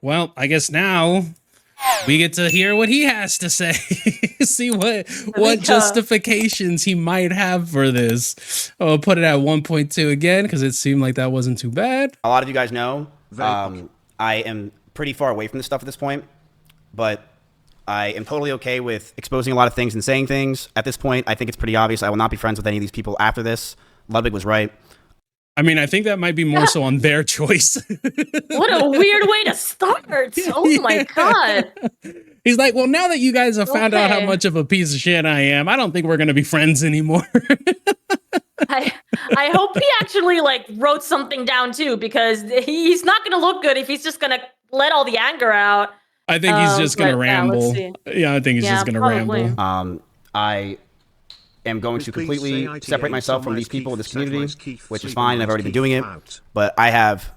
Well, I guess now we get to hear what he has to say. See what justifications he might have for this. I'll put it at 1.2 again because it seemed like that wasn't too bad. A lot of you guys know I am pretty far away from this stuff at this point, but I am totally okay with exposing a lot of things and saying things. At this point, I think it's pretty obvious I will not be friends with any of these people after this. Ludwig was right. I mean, I think that might be more so on their choice. What a weird way to start. Oh my God. He's like, well, now that you guys have found out how much of a piece of shit I am, I don't think we're going to be friends anymore. I hope he actually like wrote something down too, because he's not going to look good if he's just going to let all the anger out. I think he's just going to ramble. Yeah, I think he's just going to ramble. I am going to completely separate myself from these people in this community, which is fine. I've already been doing it, but I have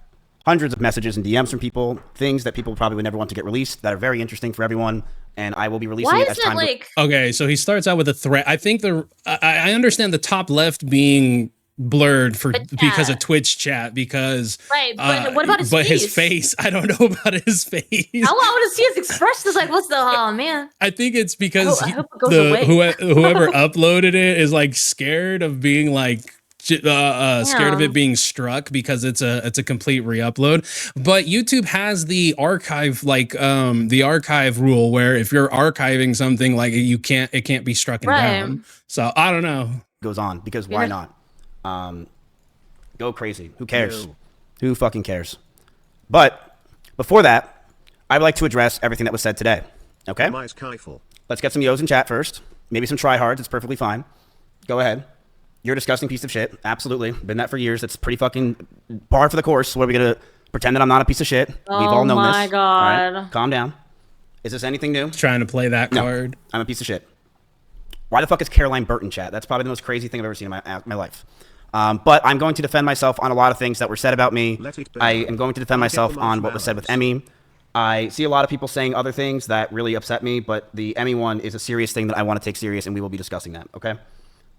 hundreds of messages and DMs from people, things that people probably would never want to get released that are very interesting for everyone, and I will be releasing it as time goes. Okay, so he starts out with a threat. I think I understand the top left being blurred because of Twitch chat, because but what about his face? His face, I don't know about his face. I want to see his expression. It's like, what's the man? I think it's because whoever uploaded it is like scared of being like scared of it being struck because it's a complete re-upload. But YouTube has the archive rule where if you're archiving something, like it can't be struck down. So I don't know. Goes on because why not? Go crazy. Who cares? No. Who fucking cares? But before that, I would like to address everything that was said today. Okay? Let's get some yo's in chat first. Maybe some tryhards. It's perfectly fine. Go ahead. You're a disgusting piece of shit. Absolutely. Been that for years. That's pretty fucking par for the course. What are we going to pretend that I'm not a piece of shit? We've all known this. Oh my God. All right? Calm down. Is this anything new? Trying to play that card. I'm a piece of shit. Why the fuck is Caroline Burton chat? That's probably the most crazy thing I've ever seen in my life. But I'm going to defend myself on a lot of things that were said about me. I am going to defend myself on what was said with Emmy. I see a lot of people saying other things that really upset me, but the Emmy one is a serious thing that I want to take serious, and we will be discussing that, okay?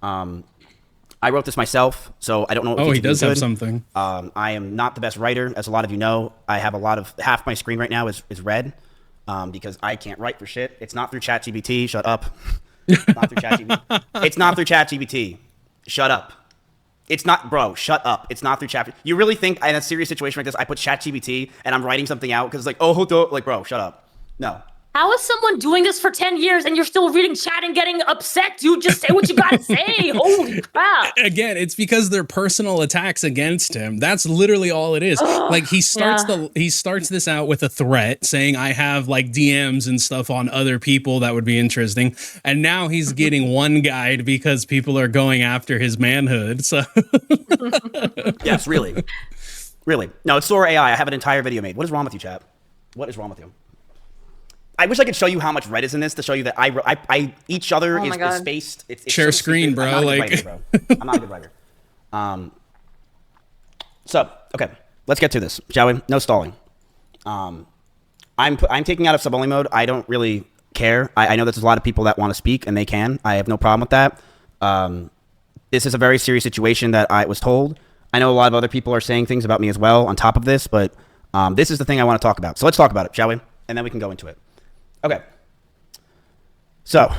I wrote this myself, so I don't know. Oh, he does have something. I am not the best writer, as a lot of you know. I have half my screen right now is red because I can't write for shit. It's not through ChatGPT. Shut up. It's not through ChatGPT. It's not through ChatGPT. Shut up. It's not, bro, shut up. It's not through ChatGPT. You really think in a serious situation like this, I put ChatGPT and I'm writing something out because it's like, oh, like, bro, shut up. No. How is someone doing this for 10 years and you're still reading chat and getting upset, dude? Just say what you gotta say. Holy crap. Again, it's because they're personal attacks against him. That's literally all it is. Like he starts this out with a threat saying I have like DMs and stuff on other people that would be interesting. And now he's getting one guide because people are going after his manhood. So yes, really. Really. No, it's Sora AI. I have an entire video made. What is wrong with you, chat? What is wrong with you? I wish I could show you how much red is in this to show you that each other is spaced. It's share screen, bro. I'm not a good writer. So, okay, let's get to this, shall we? No stalling. I'm taking out of sub-only mode. I don't really care. I know that there's a lot of people that want to speak, and they can. I have no problem with that. This is a very serious situation that I was told. I know a lot of other people are saying things about me as well on top of this, but this is the thing I want to talk about. So let's talk about it, shall we? And then we can go into it. Okay, so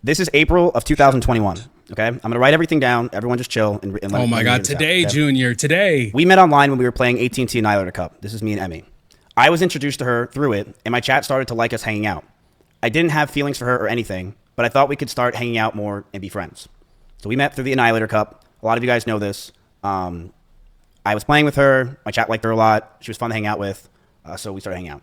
this is April of 2021, okay? I'm going to write everything down. Everyone just chill. And oh my God, today, okay? Junior, today. We met online when we were playing AT&T Annihilator Cup. This is me and Emmy. I was introduced to her through it, and my chat started to like us hanging out. I didn't have feelings for her or anything, but I thought we could start hanging out more and be friends. So we met through the Annihilator Cup. A lot of you guys know this. I was playing with her. My chat liked her a lot. She was fun to hang out with, so we started hanging out.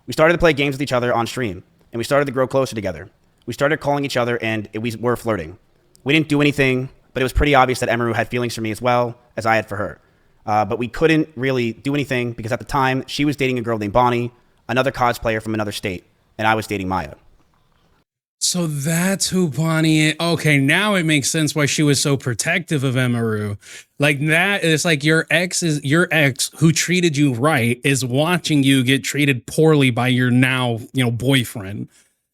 We started to play games with each other on stream, and we started to grow closer together. We started calling each other, and we were flirting. We didn't do anything, but it was pretty obvious that Emaru had feelings for me as well as I had for her. But we couldn't really do anything because at the time, she was dating a girl named Bonnie, another cosplayer from another state, and I was dating Maya. So that's who Bonnie is. Okay, now it makes sense why she was so protective of Emaru. Like that, it's like your ex who treated you right is watching you get treated poorly by your now, boyfriend.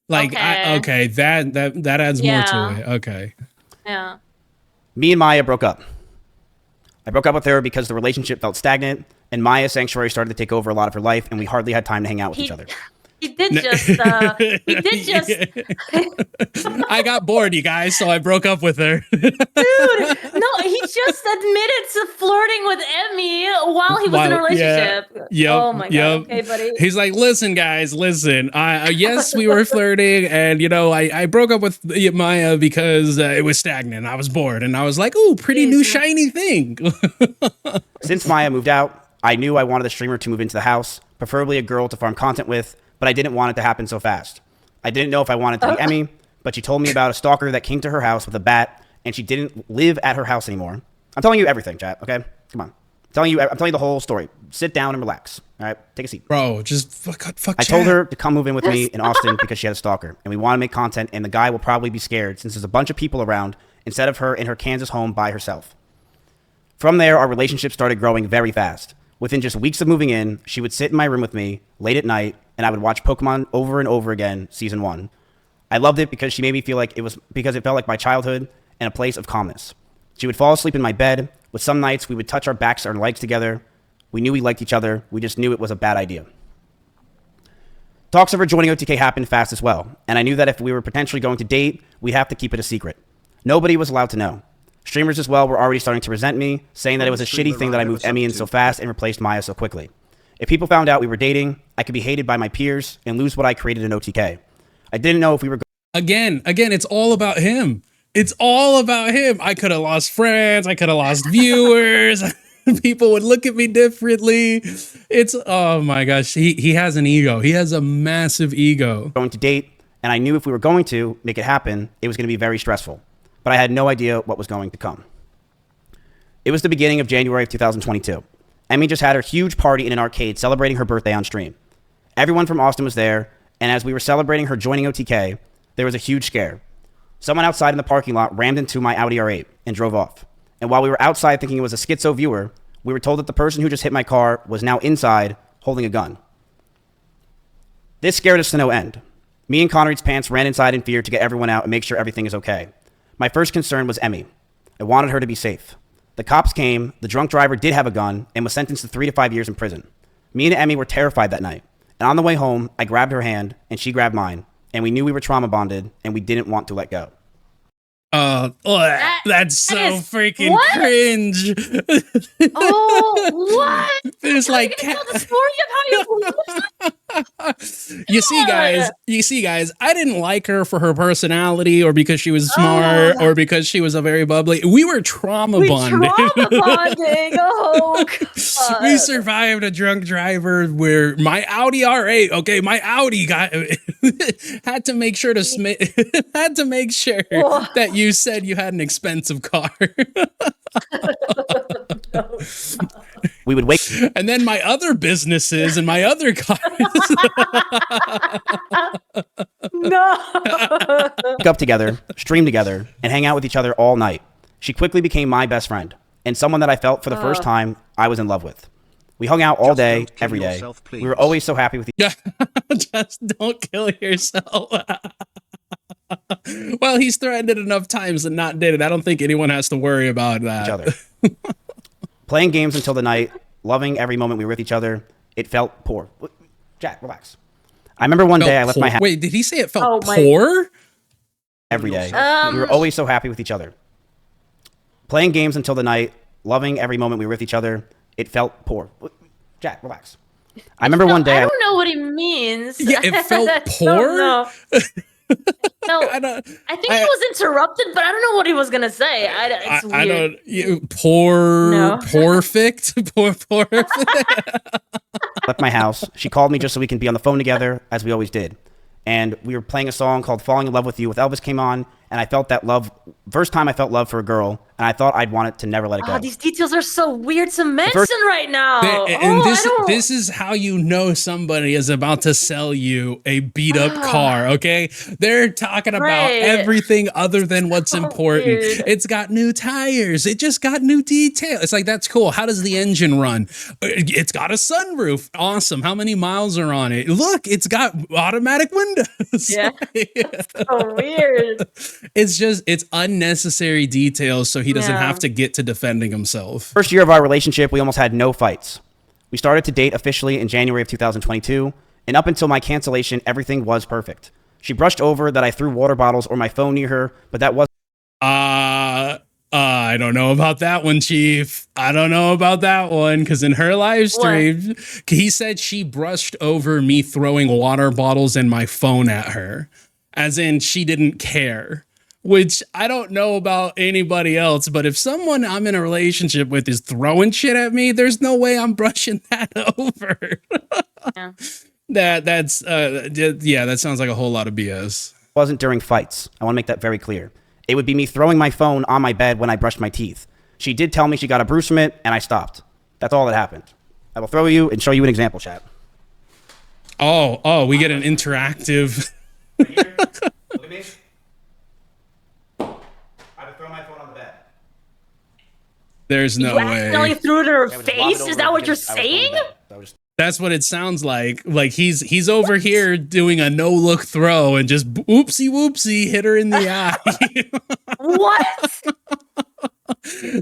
Like, okay, that adds more to it. Okay. Yeah. Me and Maya broke up. I broke up with her because the relationship felt stagnant, and Maya's sanctuary started to take over a lot of her life, and we hardly had time to hang out with each other. He did just. I got bored, you guys, so I broke up with her. Dude, no, he just admitted to flirting with Emmy while he was in a relationship. Yep, oh my god. Okay, buddy. He's like, listen, guys, listen. Yes, we were flirting, and I broke up with Maya because it was stagnant. I was bored, and I was like, ooh, pretty new shiny thing. Since Maya moved out, I knew I wanted the streamer to move into the house, preferably a girl to farm content with, but I didn't want it to happen so fast. I didn't know if I wanted to be Emmy, but she told me about a stalker that came to her house with a bat, and she didn't live at her house anymore. I'm telling you everything, chat, okay? Come on. I'm telling you the whole story. Sit down and relax, all right? Take a seat. Bro, just fuck I told her to come move in with me in Austin because she had a stalker, and we want to make content, and the guy will probably be scared since there's a bunch of people around instead of her in her Kansas home by herself. From there, our relationship started growing very fast. Within just weeks of moving in, she would sit in my room with me late at night, and I would watch Pokemon over and over again, season 1. I loved it because she made me feel like it felt like my childhood and a place of calmness. She would fall asleep in my bed. With some nights, we would touch our backs or legs together. We knew we liked each other. We just knew it was a bad idea. Talks of her joining OTK happened fast as well, and I knew that if we were potentially going to date, we'd have to keep it a secret. Nobody was allowed to know. Streamers as well were already starting to resent me, saying that it was a shitty thing that I moved Emmy in so fast and replaced Maya so quickly. If people found out we were dating, I could be hated by my peers and lose what I created in OTK. I didn't know if we were... Again, it's all about him. It's all about him. I could have lost friends. I could have lost viewers. People would look at me differently. It's, oh my gosh. He has an ego. He has a massive ego. Going to date, and I knew if we were going to make it happen, it was going to be very stressful. But I had no idea what was going to come. It was the beginning of January of 2022. Emmy just had her huge party in an arcade celebrating her birthday on stream. Everyone from Austin was there, and as we were celebrating her joining OTK, there was a huge scare. Someone outside in the parking lot rammed into my Audi R8 and drove off. And while we were outside thinking it was a schizo viewer, we were told that the person who just hit my car was now inside holding a gun. This scared us to no end. Me and Connery's pants ran inside in fear to get everyone out and make sure everything is okay. My first concern was Emmy. I wanted her to be safe. The cops came, the drunk driver did have a gun, and was sentenced to 3 to 5 years in prison. Me and Emmy were terrified that night. And on the way home, I grabbed her hand, and she grabbed mine. And we knew we were trauma bonded, and we didn't want to let go. That's so freaking cringe. Oh, what? It's like tell the story of how you see, guys, I didn't like her for her personality or because she was smart or because she was a very bubbly. We were trauma bonding. Oh, God. We survived a drunk driver where my Audi R8, okay, my Audi got had to make sure that you said you had an expensive car. We would wake, and then my other businesses and my other cars. Wake up together, stream together, and hang out with each other all night. She quickly became my best friend and someone that I felt for the first time I was in love with. We hung out all day, every day. We were always so happy with each other. Just don't kill yourself. Well, he's threatened it enough times and not did it. I don't think anyone has to worry about that. Each other. Playing games until the night, loving every moment we were with each other. It felt poor. Jack, relax. I remember one day I left my house. Wait, did he say it felt poor? Every day. We were always so happy with each other. Playing games until the night, loving every moment we were with each other. It felt poor. Jack, relax. I remember one day. I don't know what he means. Yeah, it felt poor? No, I think he was interrupted, but I don't know what he was gonna say. It's weird. I don't. Perfect. Left my house. She called me just so we can be on the phone together, as we always did. And we were playing a song called "Falling in Love with You" with Elvis came on, and I felt that love. First time I felt love for a girl, and I thought I'd want it to never let it go. These details are so weird to mention right now. This is how you know somebody is about to sell you a beat up car, okay? They're talking about everything other than what's important. Weird. It's got new tires. It just got new detail. It's like, that's cool. How does the engine run? It's got a sunroof. Awesome. How many miles are on it? Look, it's got automatic windows. Yeah. So weird. It's unnecessary details so he doesn't have to get to defending himself. First year of our relationship, we almost had no fights. We started to date officially in January of 2022, and up until my cancellation, everything was perfect. She brushed over that I threw water bottles or my phone near her, but that wasn't. I don't know about that one, Chief. I don't know about that one, because in her live stream, he said she brushed over me throwing water bottles and my phone at her, as in she didn't care. Which I don't know about anybody else, but if someone I'm in a relationship with is throwing shit at me, there's no way I'm brushing that over. Yeah. That sounds like a whole lot of BS. Wasn't during fights. I want to make that very clear. It would be me throwing my phone on my bed when I brushed my teeth. She did tell me she got a bruise from it, and I stopped. That's all that happened. I will throw you and show you an example, chat. Oh, we get an interactive. Right here. Look at me. I would throw my phone on the bed. There's no you accidentally way. threw it in her face? Is that what you're saying? That's what it sounds like. Like he's over here doing a no look throw and just oopsie whoopsie hit her in the eye. What?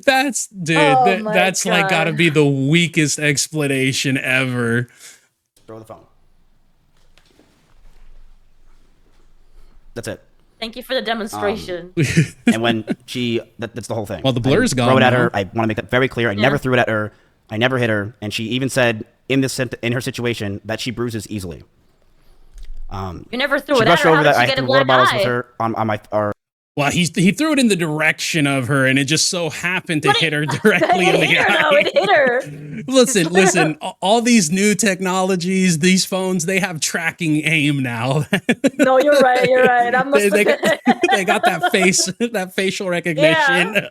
That's God. like gotta be the weakest explanation ever. Throw the phone. That's it. Thank you for the demonstration. And when that's the whole thing. Well, the blur's gone. Throw it at now. her. I want to make that very clear. I never threw it at her. I never hit her. And she even said in her situation that she bruises easily. You never threw She it at brushed her. over How that did I she get a threw water black bottles with eye? her on my. Well, he threw it in the direction of her, and it just so happened to hit her directly in the eye. No, it hit her. Listen. All these new technologies, these phones, they have tracking aim now. No, you're right. You're right. I must they got that facial recognition.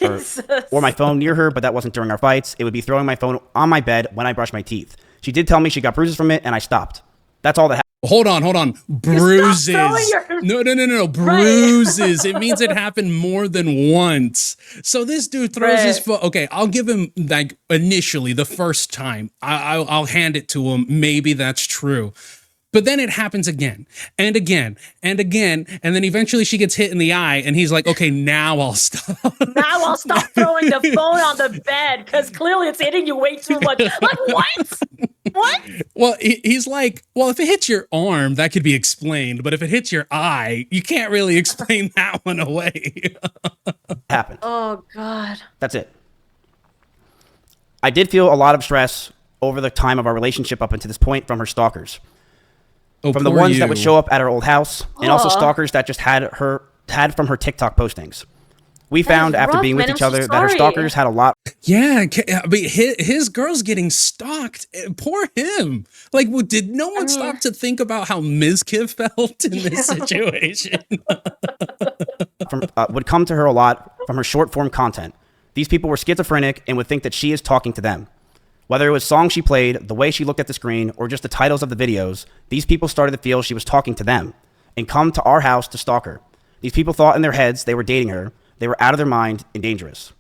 Yeah. or my phone near her, but that wasn't during our fights. It would be throwing my phone on my bed when I brush my teeth. She did tell me she got bruises from it, and I stopped. That's all that happened. Hold on. Bruises. No. Bruises. It means it happened more than once. So this dude throws his phone. Okay, I'll give him, like, initially the first time. I'll hand it to him. Maybe that's true. But then it happens again and again and again. And then eventually she gets hit in the eye and he's like, okay, now I'll stop. Now I'll stop throwing the phone on the bed because clearly it's hitting you way too much. Like, what? What? Well, he's like, well, if it hits your arm, that could be explained. But if it hits your eye, you can't really explain that one away. Happened. Oh, God. That's it. I did feel a lot of stress over the time of our relationship up until this point from her stalkers. From the ones that would show up at her old house, and also stalkers that just had from her TikTok postings. We found after being with each other that her stalkers had a lot. Yeah, I mean, his girl's getting stalked. Poor him. Like, did no one stop to think about how Mizkif felt in this situation? Would come to her a lot from her short form content. These people were schizophrenic and would think that she is talking to them. Whether it was songs she played, the way she looked at the screen, or just the titles of the videos, these people started to feel she was talking to them and come to our house to stalk her. These people thought in their heads they were dating her. They were out of their mind and dangerous.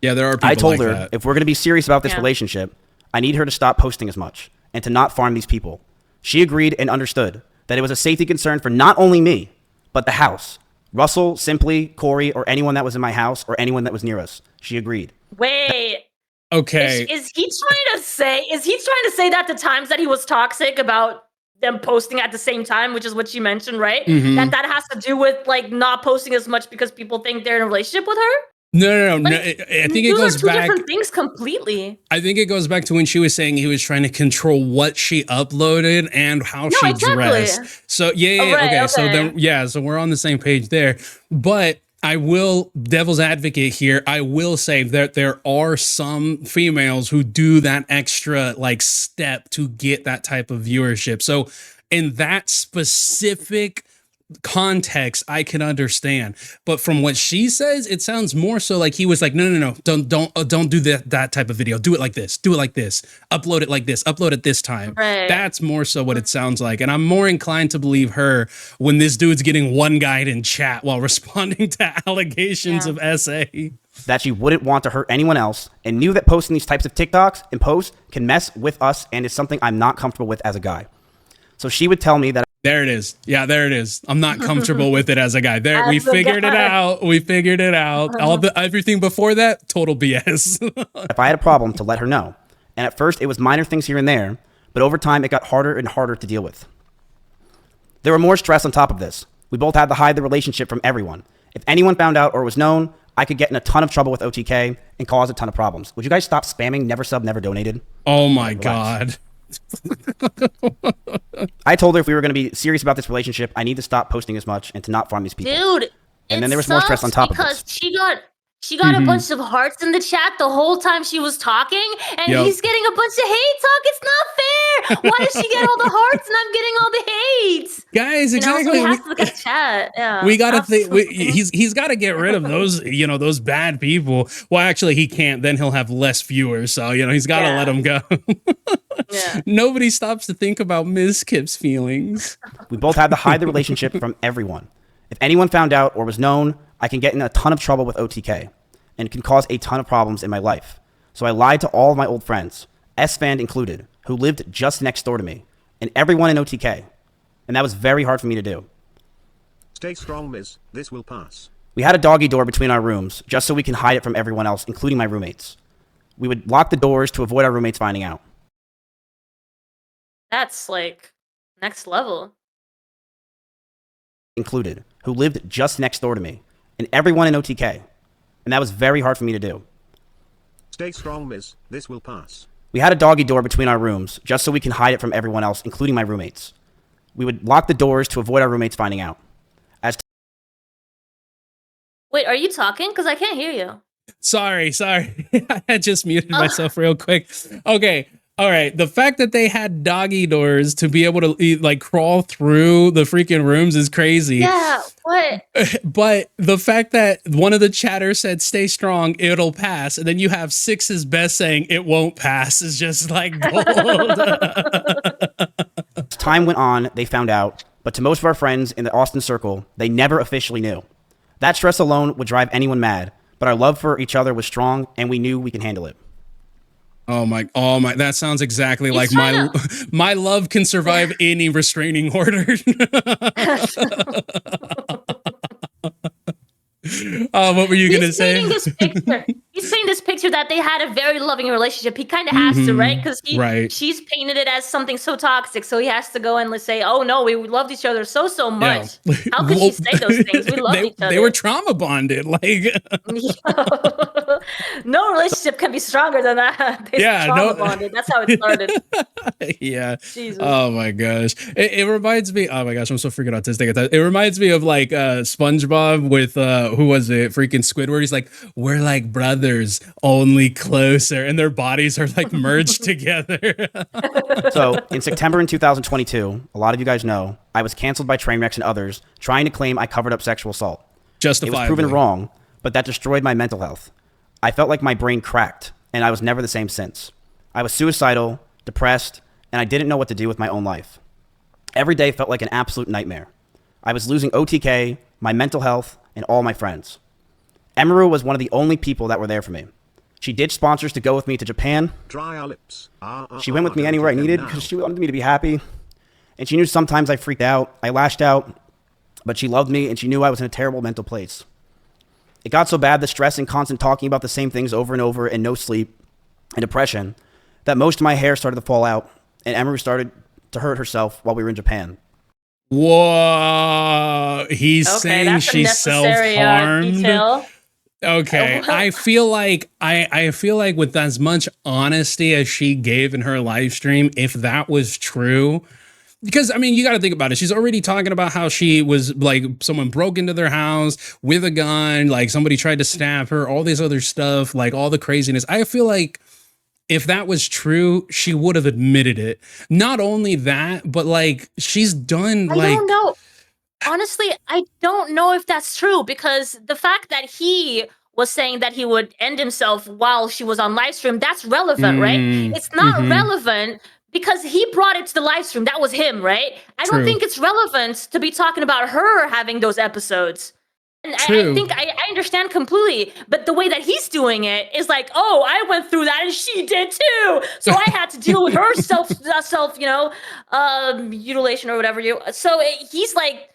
Yeah, there are people I told like her, that. if we're going to be serious about this relationship, I need her to stop posting as much and to not farm these people. She agreed and understood that it was a safety concern for not only me, but the house. Russell, Simply, Corey, or anyone that was in my house or anyone that was near us. She agreed. Wait. Okay. Is he trying to say that the times that he was toxic about them posting at the same time, which is what you mentioned, right? Mm-hmm. That has to do with like not posting as much because people think they're in a relationship with her? No. Like, I think it goes two back. different things completely. I think it goes back to when she was saying he was trying to control what she uploaded and how she dressed. So so we're on the same page there. But I will, devil's advocate here, I will say that there are some females who do that extra like step to get that type of viewership. So in that specific context, I can understand. But from what she says, it sounds more so like he was like, no, don't do that type of video. Do it like this. Upload it like this. Upload it this time. Right. That's more so what it sounds like. And I'm more inclined to believe her when this dude's getting one guide in chat while responding to allegations of SA. That she wouldn't want to hurt anyone else and knew that posting these types of TikToks and posts can mess with us and is something I'm not comfortable with as a guy. So she would tell me that There it is. Yeah, there it is. I'm not comfortable with it as a guy. There, we figured it out. We figured it out. Everything before that, total BS. If I had a problem, to let her know. And at first, it was minor things here and there, but over time, it got harder and harder to deal with. There were more stress on top of this. We both had to hide the relationship from everyone. If anyone found out or was known, I could get in a ton of trouble with OTK and cause a ton of problems. Would you guys stop spamming never sub, never donated? Oh my God. I told her if we were going to be serious about this relationship, I need to stop posting as much and to not farm these people. Dude, and then there was more stress on top of this. Because she got a bunch of hearts in the chat the whole time she was talking, and he's getting a bunch of hate talk. It's not fair. Why does she get all the hearts and I'm getting all the hate? Guys, exactly. So we have to look at chat. Yeah, we gotta think. He's got to get rid of those, those bad people. Well, actually, he can't. Then he'll have less viewers. So he's got to let them go. Nobody stops to think about Mizkif's feelings. We both had to hide the relationship from everyone. If anyone found out or was known, I can get in a ton of trouble with OTK and it can cause a ton of problems in my life. So I lied to all of my old friends, S-Fan included, who lived just next door to me, and everyone in OTK. And that was very hard for me to do. Stay strong, Miz. This will pass. We had a doggy door between our rooms just so we can hide it from everyone else, including my roommates. We would lock the doors to avoid our roommates finding out. That's like next level. Included, who lived just next door to me, and everyone in OTK. And that was very hard for me to do. Stay strong, Miz. This will pass. We had a doggy door between our rooms just so we can hide it from everyone else, including my roommates. We would lock the doors to avoid our roommates finding out. Wait, are you talking? Because I can't hear you. Sorry. I had just muted myself real quick. Okay. All right. The fact that they had doggy doors to be able to crawl through the freaking rooms is crazy. Yeah. What? But the fact that one of the chatters said, "Stay strong, it'll pass," and then you have Six's best saying it won't pass is just like gold. As time went on, they found out, but to most of our friends in the Austin circle, they never officially knew. That stress alone would drive anyone mad, but our love for each other was strong and we knew we could handle it. Oh my, that sounds exactly like my love can survive any restraining order. What were you going to say? He's painting this picture that they had a very loving relationship. He kind of has to, right? Because she's painted it as something so toxic. So he has to go and say, "Oh no, we loved each other so much." Yeah. How could she say those things? We loved each other. They were trauma bonded. No relationship can be stronger than that. Trauma bonded. That's how it started. Yeah. Jesus. Oh my gosh. It reminds me. Oh my gosh, I'm so freaking autistic. It reminds me of SpongeBob with who was it? Freaking Squidward. He's like, "We're like brothers, only closer," and their bodies are like merged together. So in September in 2022, a lot of you guys know, I was canceled by Trainwrecks and others trying to claim I covered up sexual assault. Justifiably. It was proven wrong, but that destroyed my mental health. I felt like my brain cracked, and I was never the same since. I was suicidal, depressed, and I didn't know what to do with my own life. Every day felt like an absolute nightmare. I was losing OTK, my mental health, and all my friends. Emiru was one of the only people that were there for me. She ditched sponsors to go with me to Japan. Dry our lips. She went with me anywhere I needed because she wanted me to be happy. And she knew sometimes I freaked out, I lashed out, but she loved me and she knew I was in a terrible mental place. It got so bad, the stress and constant talking about the same things over and over and no sleep and depression, that most of my hair started to fall out and Emiru started to hurt herself while we were in Japan. Whoa, he's saying she self-harmed. Okay, I feel like with as much honesty as she gave in her live stream, if that was true, because I mean, you got to think about it. She's already talking about how she was like someone broke into their house with a gun, like somebody tried to stab her, all this other stuff, like all the craziness. I feel like if that was true, she would have admitted it. Not only that, but like she's done I don't know. Honestly, I don't know if that's true because the fact that he was saying that he would end himself while she was on live stream, that's relevant, right? It's not relevant because he brought it to the live stream. That was him, right? I don't think it's relevant to be talking about her having those episodes. And I True. think I understand completely, but the way that he's doing it is like, oh, I went through that and she did too, so I had to deal with her self, mutilation or whatever you. So he's like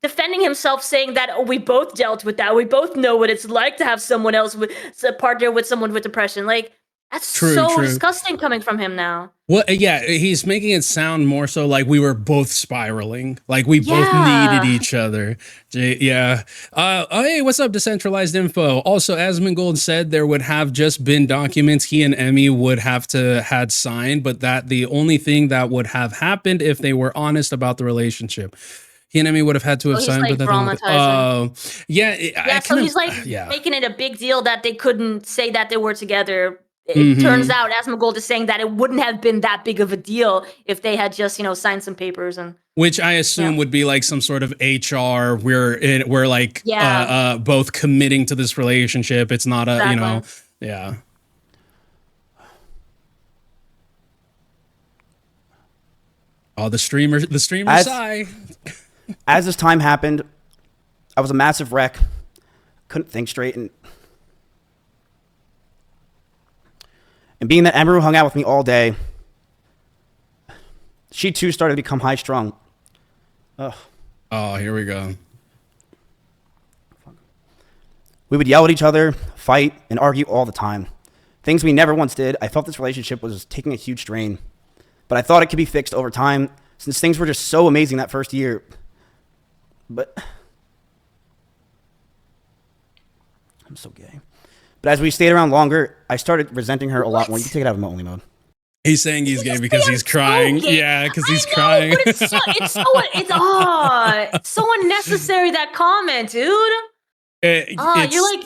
defending himself, saying that, oh, we both dealt with that. We both know what it's like to have someone else with a partner with someone with depression. Like, that's so disgusting coming from him now. Well, yeah, he's making it sound more so like we were both spiraling, like we both needed each other. Yeah. Hey, what's up, Decentralized Info? Also, Asmongold said there would have just been documents he and Emmy would have to had signed, but that the only thing that would have happened if they were honest about the relationship. He and Emmy would have had to have signed, like, but that yeah. So he's like making it a big deal that they couldn't say that they were together. It turns out Asmongold is saying that it wouldn't have been that big of a deal if they had just, signed some papers, and which I assume would be like some sort of HR. We're like both committing to this relationship. It's not a Oh, the streamer sigh. As this time happened, I was a massive wreck. Couldn't think straight, and being that Emeru hung out with me all day, she too started to become high-strung. Oh, here we go. We would yell at each other, fight, and argue all the time. Things we never once did. I felt this relationship was taking a huge strain, but I thought it could be fixed over time since things were just so amazing that first year. But I'm so gay. But as we stayed around longer, I started resenting her a lot more. You can take it out of only mode. He's saying he's gay because he's crying. Yeah, because he's crying. But it's so unnecessary, that comment, dude. You're like,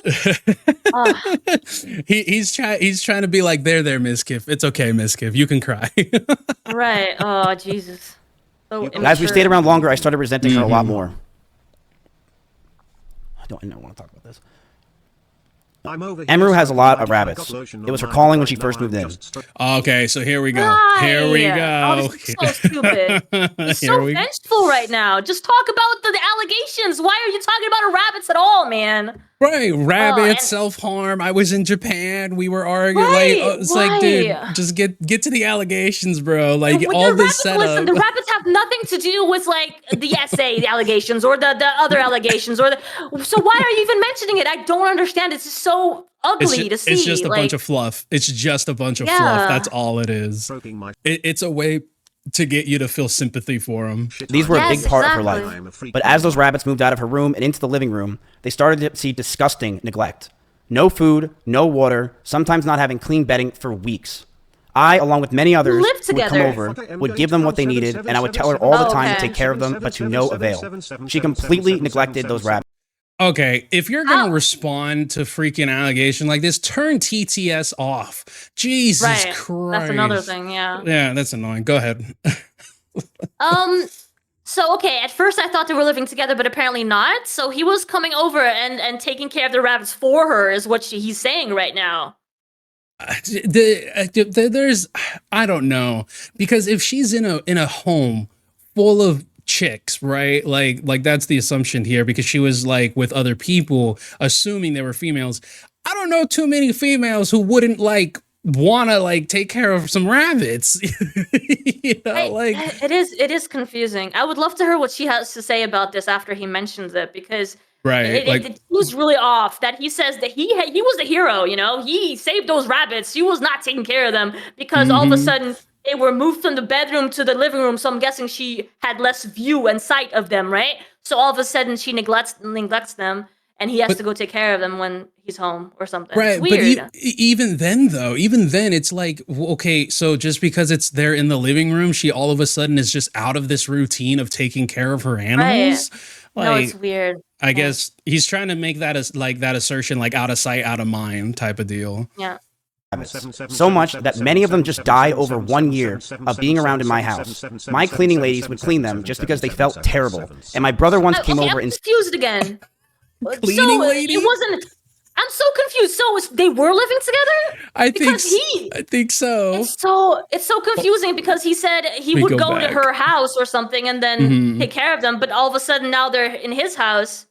he's trying to be like, there, Mizkif. It's okay, Mizkif. You can cry. Right. Oh, Jesus. So as we stayed around longer, I started resenting her a lot more. I don't want to talk about this. Emeru has a lot of rabbits. It was her calling when she first moved in. Okay, so here we go. Here we go. Oh, this is so stupid. He's so vengeful right now. Just talk about the allegations. Why are you talking about rabbits at all, man? Right, rabbits, self-harm. I was in Japan. We were arguing. Like, dude, just get to the allegations, bro. Like, all this setup. Listen, the rabbits have nothing to do with like the essay, the allegations, or the other allegations, so why are you even mentioning it? I don't understand. It's just so ugly to see. It's just a bunch of fluff. It's just a bunch of fluff. That's all it is. It's a way to get you to feel sympathy for him. These were a big part of her life. But as those rabbits moved out of her room and into the living room, they started to see disgusting neglect. No food, no water, sometimes not having clean bedding for weeks. I, along with many others who would come over, would give them what they needed, and I would tell her all the time to take care of them, but to no avail. She completely neglected those rabbits. Okay, if you're going to respond to freaking allegation like this, turn TTS off. Jesus Christ. That's another thing, yeah. Yeah, that's annoying. Go ahead. So, okay, at first I thought they were living together, but apparently not. So he was coming over and taking care of the rabbits for her is what he's saying right now. There's, I don't know, because if she's in a home full of chicks, right? Like that's the assumption here, because she was like with other people, assuming they were females. I don't know too many females who wouldn't like wanna like take care of some rabbits. It is confusing. I would love to hear what she has to say about this after he mentions it, because it was really off that he says that he was the hero. He saved those rabbits. She was not taking care of them because all of a sudden they were moved from the bedroom to the living room, so I'm guessing she had less view and sight of them, right? So all of a sudden she neglects them, and he has to go take care of them when he's home or something. Right, it's weird. But even then, it's like, okay, so just because it's there in the living room, she all of a sudden is just out of this routine of taking care of her animals? Right. No, it's weird. I guess he's trying to make that as like that assertion, like out of sight, out of mind type of deal. Yeah. So much that many of them just die over 1 year of being around in my house. My cleaning ladies would clean them just because they felt terrible. And my brother once came over and... I'm confused again. Cleaning lady? It wasn't... I'm so confused. So they were living together? I think so. It's so confusing because he said he would go to her house or something and then take care of them. But all of a sudden now they're in his house.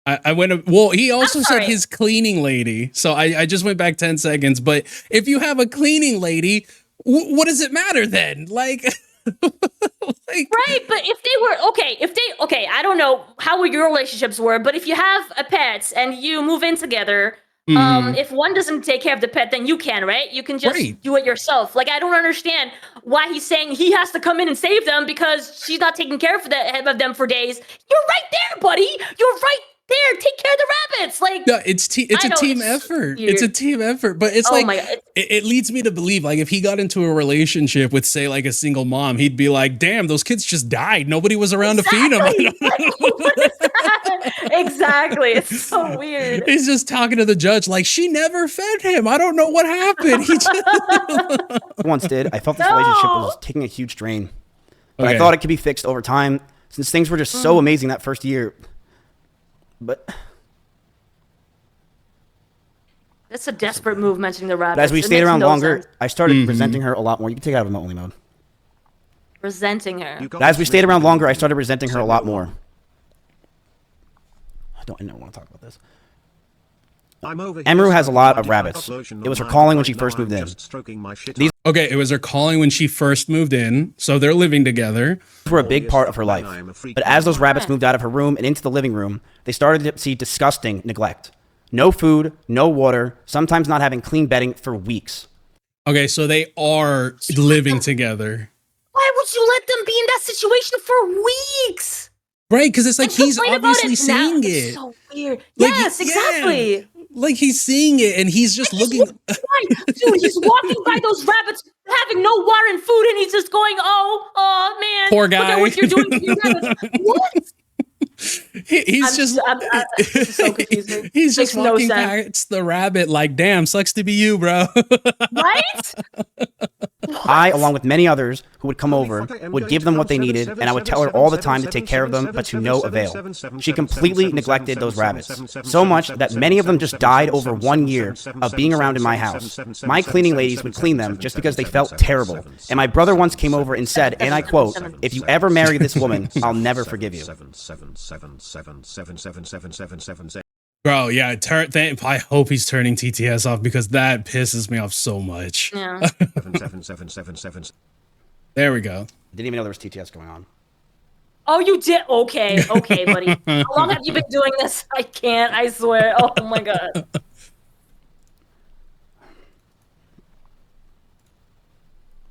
I went, well, he also said sorry. his cleaning lady. So I just went back 10 seconds. But if you have a cleaning lady, what does it matter then? Like, Right, but if they were okay, I don't know how your relationships were, but if you have a pet and you move in together, if one doesn't take care of the pet, then you can, right? You can just Right. do it yourself. Like, I don't understand why he's saying he has to come in and save them because she's not taking care of them for days. You're right there, buddy. You're right there. Take care of the rabbits. Like, no, it's a team effort. It's a team effort, but it's like, my God. It leads me to believe, like, if he got into a relationship with, say, like a single mom, he'd be like, damn, those kids just died. Nobody was around to feed them. Like, what is that? Exactly. It's so weird. He's just talking to the judge like, she never fed him. I don't know what happened. He just Once did. I felt this relationship was taking a huge drain. But I thought it could be fixed over time since things were just so amazing that first year. But That's a desperate move mentioning the rabbits. as we stayed around longer, I started resenting her a lot more. You can take it out of remote only mode. Resenting her. As we stayed around longer, I started resenting her a lot more. I don't want to talk about this. Emiru has a lot of rabbits. It was her calling when she first moved in. okay, it was her calling when she first moved in, so they're living together. These were a big part of her life. But as those rabbits moved out of her room and into the living room, they started to see disgusting neglect. No food, no water, sometimes not having clean bedding for weeks. Okay, so they are living together. Why would you let them be in that situation for weeks? Right, because it's like he's obviously seeing it. It's so weird. Like, Yes, exactly. Yeah. Like he's seeing it and he's just looking. Right, dude, he's walking by those rabbits having no water and food, and he's just going, "Oh man, Poor guy. Look at what you're doing to your rabbits." What? He's this is so confusing. He's just Makes no walking sense. past the rabbit like, damn, sucks to be you, bro. Right? I, along with many others who would come over, would give them what they needed, and I would tell her all the time to take care of them, but to no avail. She completely neglected those rabbits, so much that many of them just died over 1 year of being around in my house. My cleaning ladies would clean them just because they felt terrible, and my brother once came over and said, and I quote, "If you ever marry this woman, I'll never forgive you." Bro, yeah, I hope he's turning TTS off because that pisses me off so much. Yeah. There we go. Didn't even know there was TTS going on. Oh, you did? Okay, buddy. How long have you been doing this? I can't, I swear. Oh my God.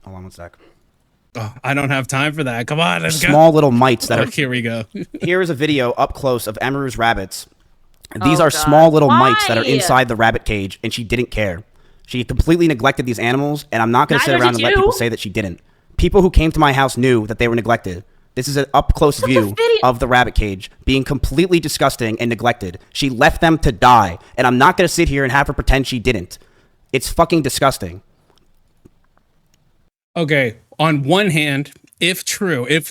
Hold on one sec. Oh, I don't have time for that. Come on, let's go. Small little mites that are... Here we go. Here is a video up close of Emiru's rabbits. These are small little mites that are inside the rabbit cage, and she didn't care. She completely neglected these animals, and I'm not going to sit around and let people say that she didn't. People who came to my house knew that they were neglected. This is an up-close view of the rabbit cage being completely disgusting and neglected. She left them to die, and I'm not going to sit here and have her pretend she didn't. It's fucking disgusting. Okay, on one hand, if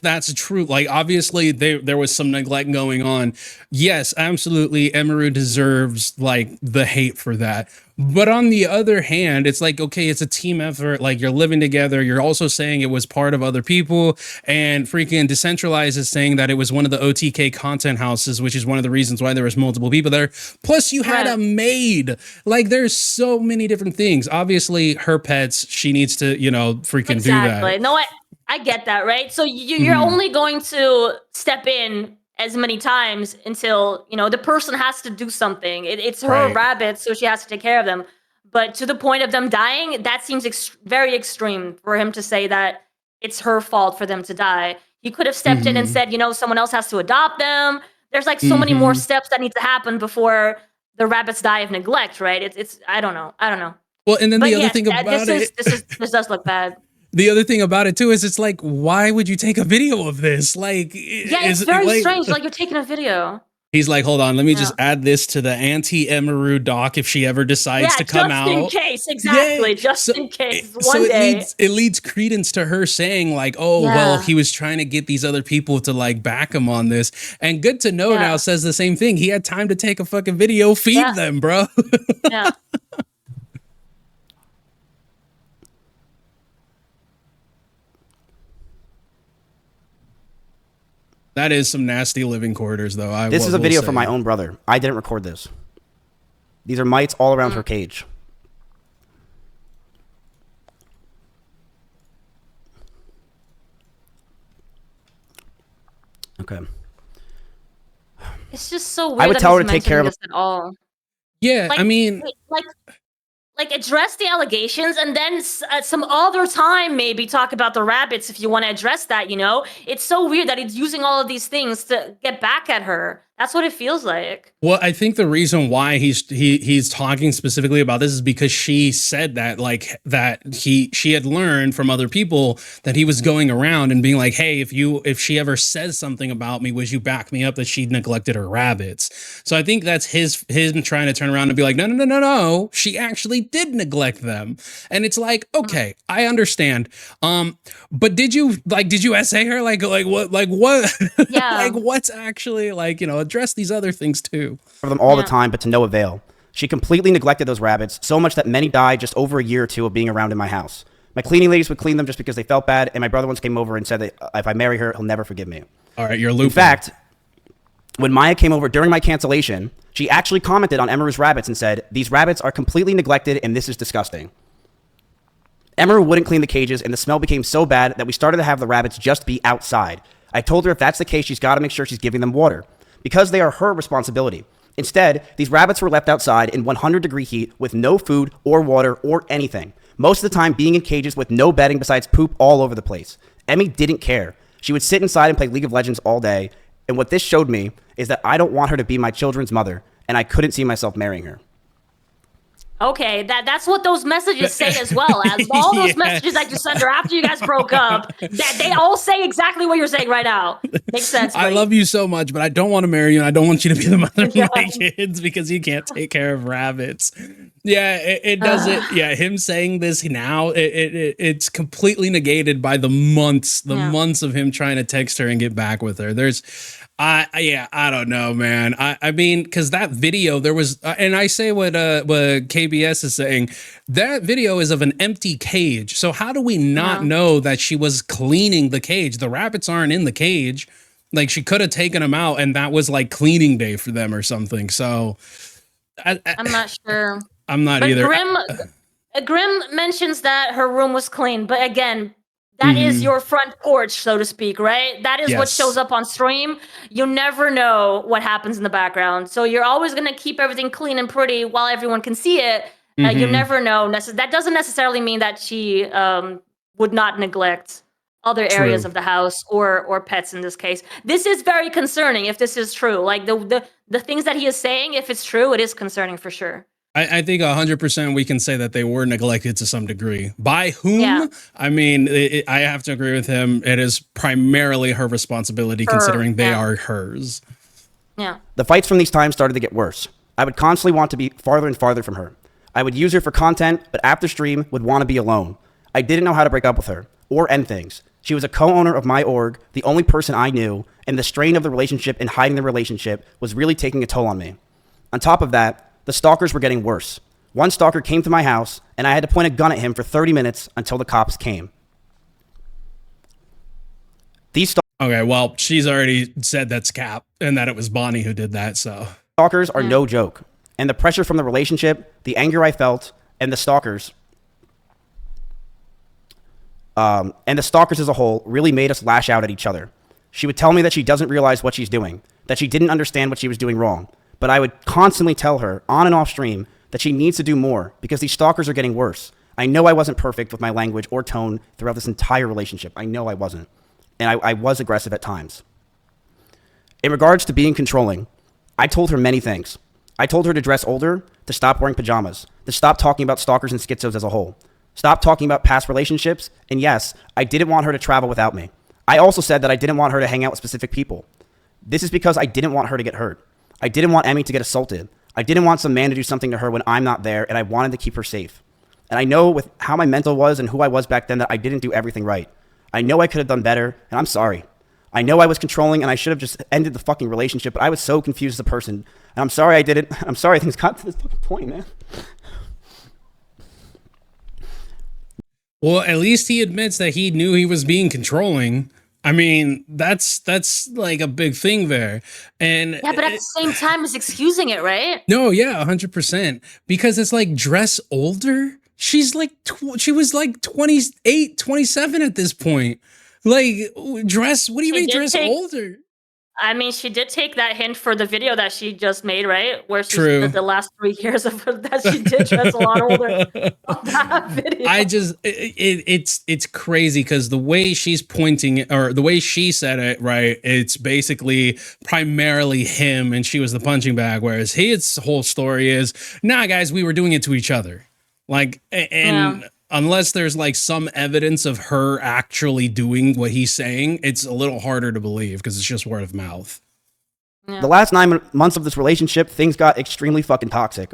that's true, like obviously there was some neglect going on. Yes, absolutely, Emiru deserves like the hate for that. But on the other hand, it's like, okay, it's a team effort. Like you're living together. You're also saying it was part of other people, and freaking Decentralized is saying that it was one of the OTK content houses, which is one of the reasons why there was multiple people there. Plus you had a maid. Like there's so many different things. Obviously her pets, she needs to, freaking do that. No, I get that, right? So you're only going to step in as many times until, the person has to do something. It's her rabbits, so she has to take care of them. But to the point of them dying, that seems very extreme for him to say that it's her fault for them to die. He could have stepped in and said, someone else has to adopt them. There's like so many more steps that need to happen before the rabbits die of neglect, right? It's I don't know. Well, and then the other thing about this does look bad. The other thing about it too is it's like, why would you take a video of this? Like, yeah, it's very strange. Like you're taking a video. He's like, hold on, let me just add this to the anti-Emiru doc if she ever decides to come out. Just in case, exactly. Just in case. One day. It leads credence to her saying like, oh, well, he was trying to get these other people to like back him on this. And Good to Know now says the same thing. He had time to take a fucking video, feed them, bro. Yeah. That is some nasty living quarters, though. This is a video from my own brother. I didn't record this. These are mites all around her cage. Okay. It's just so weird. I would tell her to take care of this at all. Yeah, like, I mean, like address the allegations, and then at some other time maybe talk about the rabbits if you want to address that. You know, it's so weird that he's using all of these things to get back at her. That's what it feels like. Well, I think the reason why he's talking specifically about this is because she said that, like, that she had learned from other people that he was going around and being like, hey, if she ever says something about me, would you back me up that she neglected her rabbits? So I think that's him trying to turn around and be like, no, she actually did neglect them. And it's like, okay, I understand. But did you essay her? Like what? Yeah. Like what's actually, like, you know, address these other things too. For them all the time, but to no avail. She completely neglected those rabbits, so much that many died just over a year or two of being around in my house. My cleaning ladies would clean them just because they felt bad, and my brother once came over and said that if I marry her, he'll never forgive me. All right, you're looping. In fact, when Maya came over during my cancellation, she actually commented on Emeru's rabbits and said, these rabbits are completely neglected and this is disgusting. Emeru wouldn't clean the cages, and the smell became so bad that we started to have the rabbits just be outside. I told her if that's the case, she's got to make sure she's giving them water, because they are her responsibility. Instead, these rabbits were left outside in 100-degree heat with no food or water or anything. Most of the time being in cages with no bedding besides poop all over the place. Emmy didn't care. She would sit inside and play League of Legends all day. And what this showed me is that I don't want her to be my children's mother, and I couldn't see myself marrying her. Okay, that's what those messages say as well. As all those messages that you sent her after you guys broke up, that they all say exactly what you're saying right now. Makes sense. I love you so much, but I don't want to marry you, and I don't want you to be the mother of my kids because you can't take care of rabbits. Yeah, it doesn't. Yeah, him saying this now, it's completely negated by the months of him trying to text her and get back with her. I don't know, man. I mean, because that video, there was, and I say what KBS is saying, that video is of an empty cage. So how do we not know that she was cleaning the cage? The rabbits aren't in the cage. Like, she could have taken them out, and that was like cleaning day for them or something. So I'm not sure. I'm not either. Grim mentions that her room was clean, but again, that is your front porch, so to speak, right? That is what shows up on stream. You never know what happens in the background. So you're always going to keep everything clean and pretty while everyone can see it. You never know. That doesn't necessarily mean that she would not neglect other areas of the house or pets in this case. This is very concerning if this is true. Like the things that he is saying, if it's true, it is concerning for sure. I think 100% we can say that they were neglected to some degree. By whom? Yeah. I mean, I have to agree with him. It is primarily her responsibility, considering they are hers. Yeah. The fights from these times started to get worse. I would constantly want to be farther and farther from her. I would use her for content, but after stream would want to be alone. I didn't know how to break up with her or end things. She was a co-owner of my org, the only person I knew, and the strain of the relationship and hiding the relationship was really taking a toll on me. On top of that, the stalkers were getting worse. One stalker came to my house, and I had to point a gun at him for 30 minutes until the cops came. Okay, well, she's already said that's cap, and that it was Bonnie who did that, so. Stalkers are no joke. And the pressure from the relationship, the anger I felt, and the stalkers as a whole really made us lash out at each other. She would tell me that she doesn't realize what she's doing, that she didn't understand what she was doing wrong. But I would constantly tell her, on and off stream, that she needs to do more because these stalkers are getting worse. I know I wasn't perfect with my language or tone throughout this entire relationship. I know I wasn't. And I was aggressive at times. In regards to being controlling, I told her many things. I told her to dress older, to stop wearing pajamas, to stop talking about stalkers and schizos as a whole, stop talking about past relationships, and yes, I didn't want her to travel without me. I also said that I didn't want her to hang out with specific people. This is because I didn't want her to get hurt. I didn't want Emmy to get assaulted. I didn't want some man to do something to her when I'm not there, and I wanted to keep her safe. And I know with how my mental was and who I was back then that I didn't do everything right. I know I could have done better, and I'm sorry. I know I was controlling, and I should have just ended the fucking relationship, but I was so confused as a person. And I'm sorry I did it. I'm sorry things got to this fucking point, man. Well, at least he admits that he knew he was being controlling. I mean, that's like a big thing there. And yeah, but at the same time, it's excusing it, right? no, yeah, 100%. Because it's like, dress older. She's like, she was like 28, 27 at this point. Like, dress, what do you mean dress older? I mean, she did take that hint for the video that she just made, right? Where she True. the last 3 years of her, that she did dress a lot older on that video. I just it's crazy because the way she's pointing, or the way she said it, right? It's basically primarily him, and she was the punching bag. Whereas his whole story is, nah, guys, we were doing it to each other. Like, and unless there's like some evidence of her actually doing what he's saying, it's a little harder to believe because it's just word of mouth. The last 9 months of this relationship, things got extremely fucking toxic.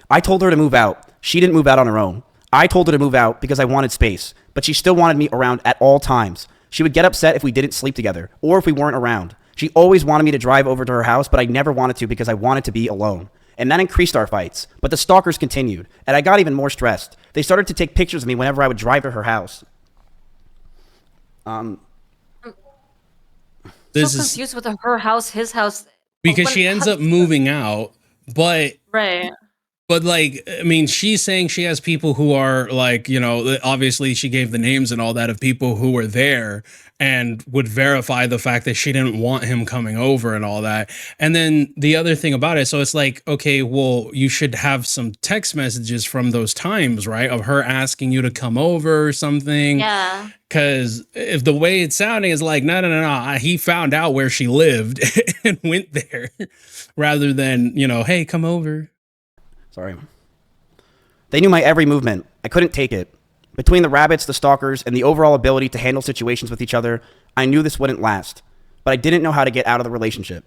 I told her to move out. She didn't move out on her own. I told her to move out because I wanted space, but she still wanted me around at all times. She would get upset if we didn't sleep together or if we weren't around. She always wanted me to drive over to her house, but I never wanted to because I wanted to be alone. And that increased our fights, but the stalkers continued, and I got even more stressed. They started to take pictures of me whenever I would drive to her house. This so confused with her house, his house. Because she ends up moving out, but right. But like, I mean, she's saying she has people who are like, you know, obviously she gave the names and all that of people who were there and would verify the fact that she didn't want him coming over and all that. And then the other thing about it, so it's like, okay, well, you should have some text messages from those times, right? Of her asking you to come over or something. Yeah. Because if the way it's sounding is like, no, he found out where she lived and went there rather than, you know, hey, come over. Sorry. They knew my every movement. I couldn't take it. Between the rabbits, the stalkers, and the overall ability to handle situations with each other, I knew this wouldn't last. But I didn't know how to get out of the relationship.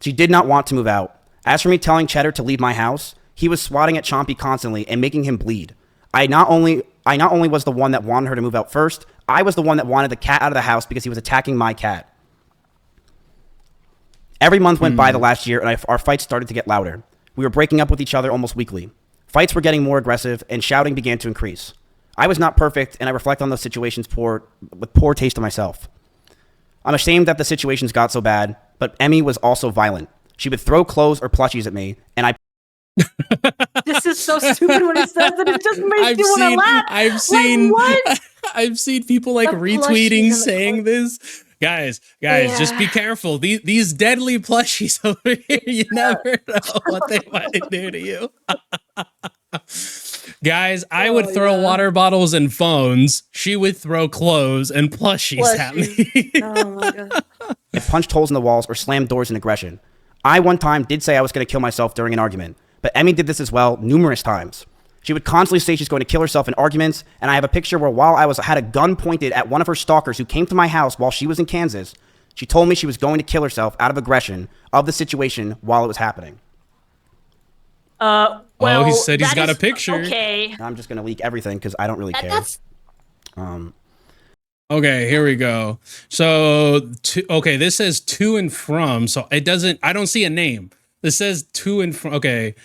She did not want to move out. As for me telling Cheddar to leave my house, he was swatting at Chompy constantly and making him bleed. I not only was the one that wanted her to move out first, I was the one that wanted the cat out of the house because he was attacking my cat. Every month went by the last year, and our fights started to get louder. We were breaking up with each other almost weekly. Fights were getting more aggressive, and shouting began to increase. I was not perfect, and I reflect on those situations with poor taste of myself. I'm ashamed that the situations got so bad, but Emmy was also violent. She would throw clothes or plushies at me, and I... This is so stupid when he says it. It just makes you want to laugh. I've seen people like retweeting saying this. Guys, just be careful. These deadly plushies over here, you never know what they might do to you. Guys, I would throw water bottles and phones. She would throw clothes and plushies at me. Oh my God. I punched holes in the walls or slammed doors in aggression. I one time did say I was going to kill myself during an argument, but Emmy did this as well numerous times. She would constantly say she's going to kill herself in arguments, and I have a picture where while I had a gun pointed at one of her stalkers who came to my house while she was in Kansas, she told me she was going to kill herself out of aggression of the situation while it was happening. Well, he said he's got a picture. Okay. I'm just going to leak everything because I don't really care. Okay, here we go. So, this says to and from. So I don't see a name. This says to and from. Okay.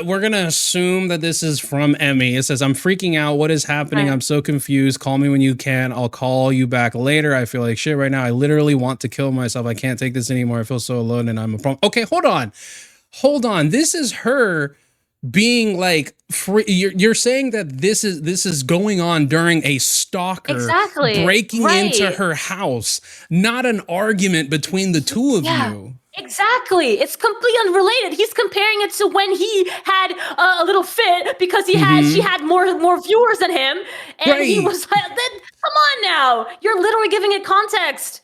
We're going to assume that this is from Emmy. It says, I'm freaking out. What is happening? Right. I'm so confused. Call me when you can. I'll call you back later. I feel like shit right now. I literally want to kill myself. I can't take this anymore. I feel so alone and I'm a problem. Okay, hold on. This is her being like free. You're saying that this is going on during a stalker breaking into her house, not an argument between the two of you. Exactly. It's completely unrelated. He's comparing it to when he had a little fit because she had more viewers than him. And he was like, come on now. You're literally giving it context.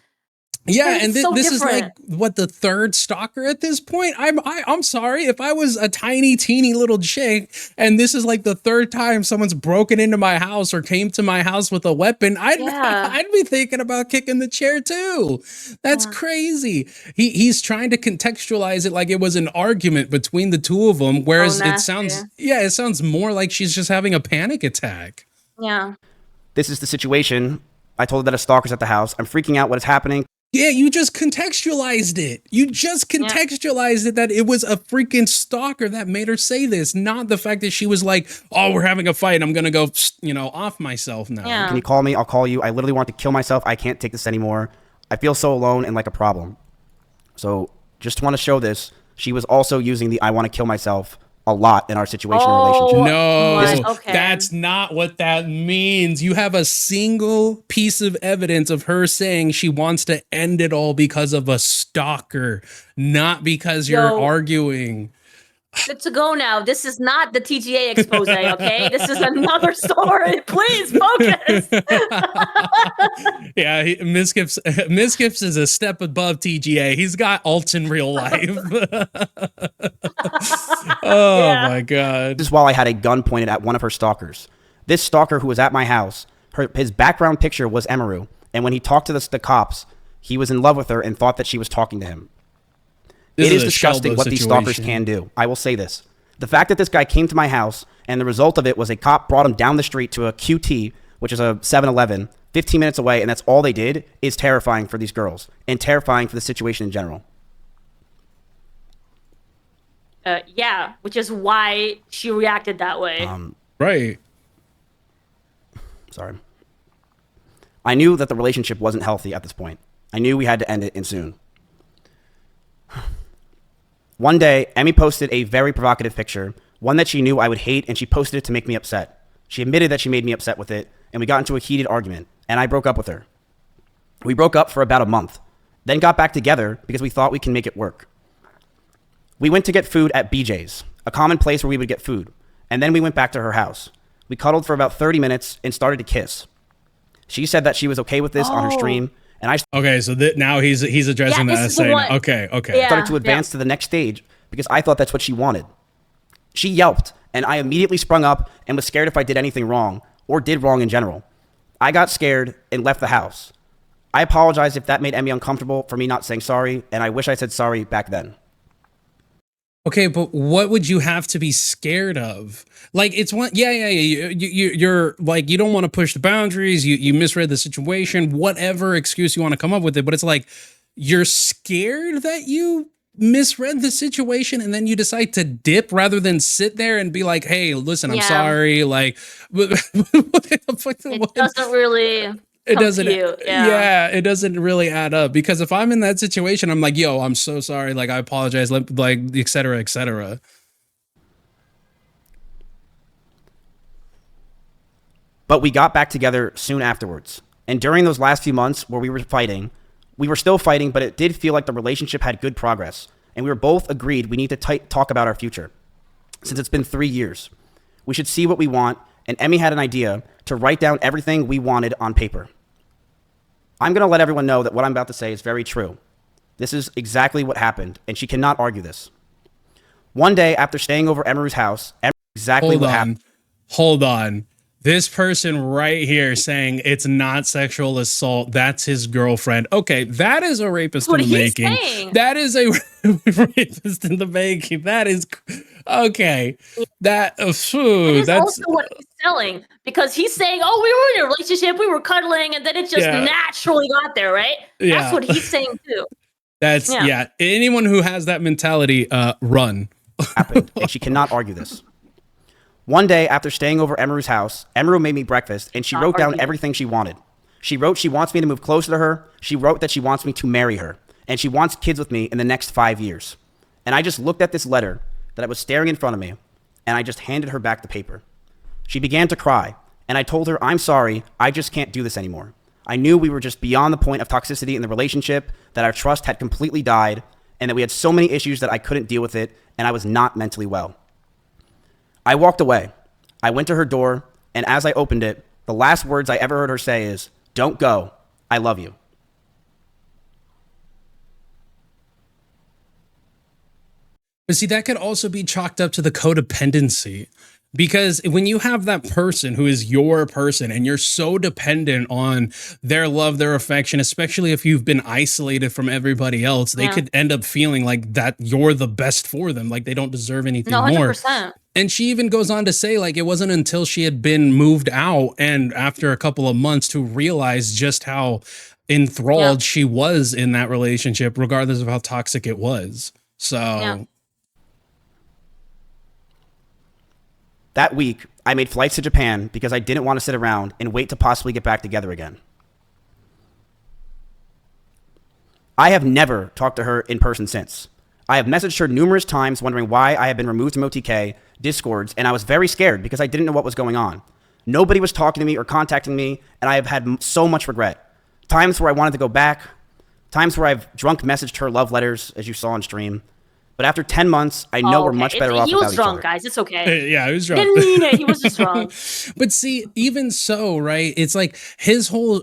Yeah, and this is like what, the third stalker at this point. I'm sorry if I was a teeny little chick, and this is like the third time someone's broken into my house or came to my house with a weapon. I'd be thinking about kicking the chair too. That's crazy. He's trying to contextualize it like it was an argument between the two of them, whereas it sounds more like she's just having a panic attack. Yeah. This is the situation. I told her that a stalker's at the house. I'm freaking out. What is happening? Yeah, you just contextualized it. You just contextualized it that it was a freaking stalker that made her say this, not the fact that she was like, oh, we're having a fight. I'm going to go, off myself now. Yeah. Can you call me? I'll call you. I literally want to kill myself. I can't take this anymore. I feel so alone and like a problem. So just want to show this. She was also using the I want to kill myself a lot in our situation and relationship. No, that's not what that means. You have a single piece of evidence of her saying she wants to end it all because of a stalker, not because you're arguing. Good to go now. This is not the TGA expose, okay? This is another story. Please focus. Yeah, Mizkif is a step above TGA. He's got alts in real life. My God. This is while I had a gun pointed at one of her stalkers. This stalker who was at my house, his background picture was Emaru. And when he talked to the cops, he was in love with her and thought that she was talking to him. It is disgusting what these stalkers can do. I will say this. The fact that this guy came to my house and the result of it was a cop brought him down the street to a QT, which is a 7-Eleven, 15 minutes away, and that's all they did, is terrifying for these girls and terrifying for the situation in general. Yeah, which is why she reacted that way. Right. Sorry. I knew that the relationship wasn't healthy at this point. I knew we had to end it and soon. One day, Emmy posted a very provocative picture, one that she knew I would hate, and she posted it to make me upset. She admitted that she made me upset with it, and we got into a heated argument, and I broke up with her. We broke up for about a month, then got back together because we thought we can make it work. We went to get food at BJ's, a common place where we would get food, and then we went back to her house. We cuddled for about 30 minutes and started to kiss. She said that she was okay with this on her stream, and I so now he's addressing that as saying, okay. Yeah, started to advance to the next stage because I thought that's what she wanted. She yelped, and I immediately sprung up and was scared if I did anything wrong or did wrong in general. I got scared and left the house. I apologize if that made Emmy uncomfortable for me not saying sorry, and I wish I said sorry back then. Okay, but what would you have to be scared of? Like, it's one, you're like, you don't want to push the boundaries, you misread the situation, whatever excuse you want to come up with it, but it's like, you're scared that you misread the situation and then you decide to dip rather than sit there and be like, hey, listen, I'm sorry, like, it doesn't really... It doesn't, it doesn't really add up because if I'm in that situation, I'm like, yo, I'm so sorry. Like, I apologize, like, et cetera, et cetera. But we got back together soon afterwards. And during those last few months where we were fighting, we were still fighting, but it did feel like the relationship had good progress. And we were both agreed we need to talk about our future. Since it's been 3 years, we should see what we want. And Emmy had an idea to write down everything we wanted on paper. I'm going to let everyone know that what I'm about to say is very true. This is exactly what happened, and she cannot argue this. One day after staying over Emaru's house, exactly what happened. Hold on. This person right here saying it's not sexual assault, that's his girlfriend. Okay, that is a rapist in the making. Saying. That is a rapist in the making. That is okay. That that's also what he's selling because he's saying, "Oh, we were in a relationship, we were cuddling, and then it just naturally got there, right?" Yeah. That's what he's saying too. That's anyone who has that mentality, run. Happened, and she cannot argue this. One day after staying over Emaru's house, Emaru made me breakfast and she wrote down everything she wanted. She wrote she wants me to move closer to her. She wrote that she wants me to marry her and she wants kids with me in the next 5 years. And I just looked at this letter that I was staring in front of me and I just handed her back the paper. She began to cry and I told her, I'm sorry, I just can't do this anymore. I knew we were just beyond the point of toxicity in the relationship, that our trust had completely died and that we had so many issues that I couldn't deal with it and I was not mentally well. I walked away. I went to her door, and as I opened it, the last words I ever heard her say is, "Don't go. I love you." But see, that could also be chalked up to the codependency. Because when you have that person who is your person and you're so dependent on their love, their affection, especially if you've been isolated from everybody else, they could end up feeling like that you're the best for them, like they don't deserve anything more. 100%. And she even goes on to say, like, it wasn't until she had been moved out and after a couple of months to realize just how enthralled she was in that relationship, regardless of how toxic it was. So that week, I made flights to Japan because I didn't want to sit around and wait to possibly get back together again. I have never talked to her in person since. I have messaged her numerous times wondering why I had been removed from OTK, Discords, and I was very scared because I didn't know what was going on. Nobody was talking to me or contacting me, and I have had so much regret. Times where I wanted to go back, times where I've drunk messaged her love letters, as you saw on stream. But after 10 months, I know we're much better off without each other. He was drunk, guys. It's okay. Yeah, he was drunk. Didn't mean it. He was just drunk. But see, even so, right? It's like his whole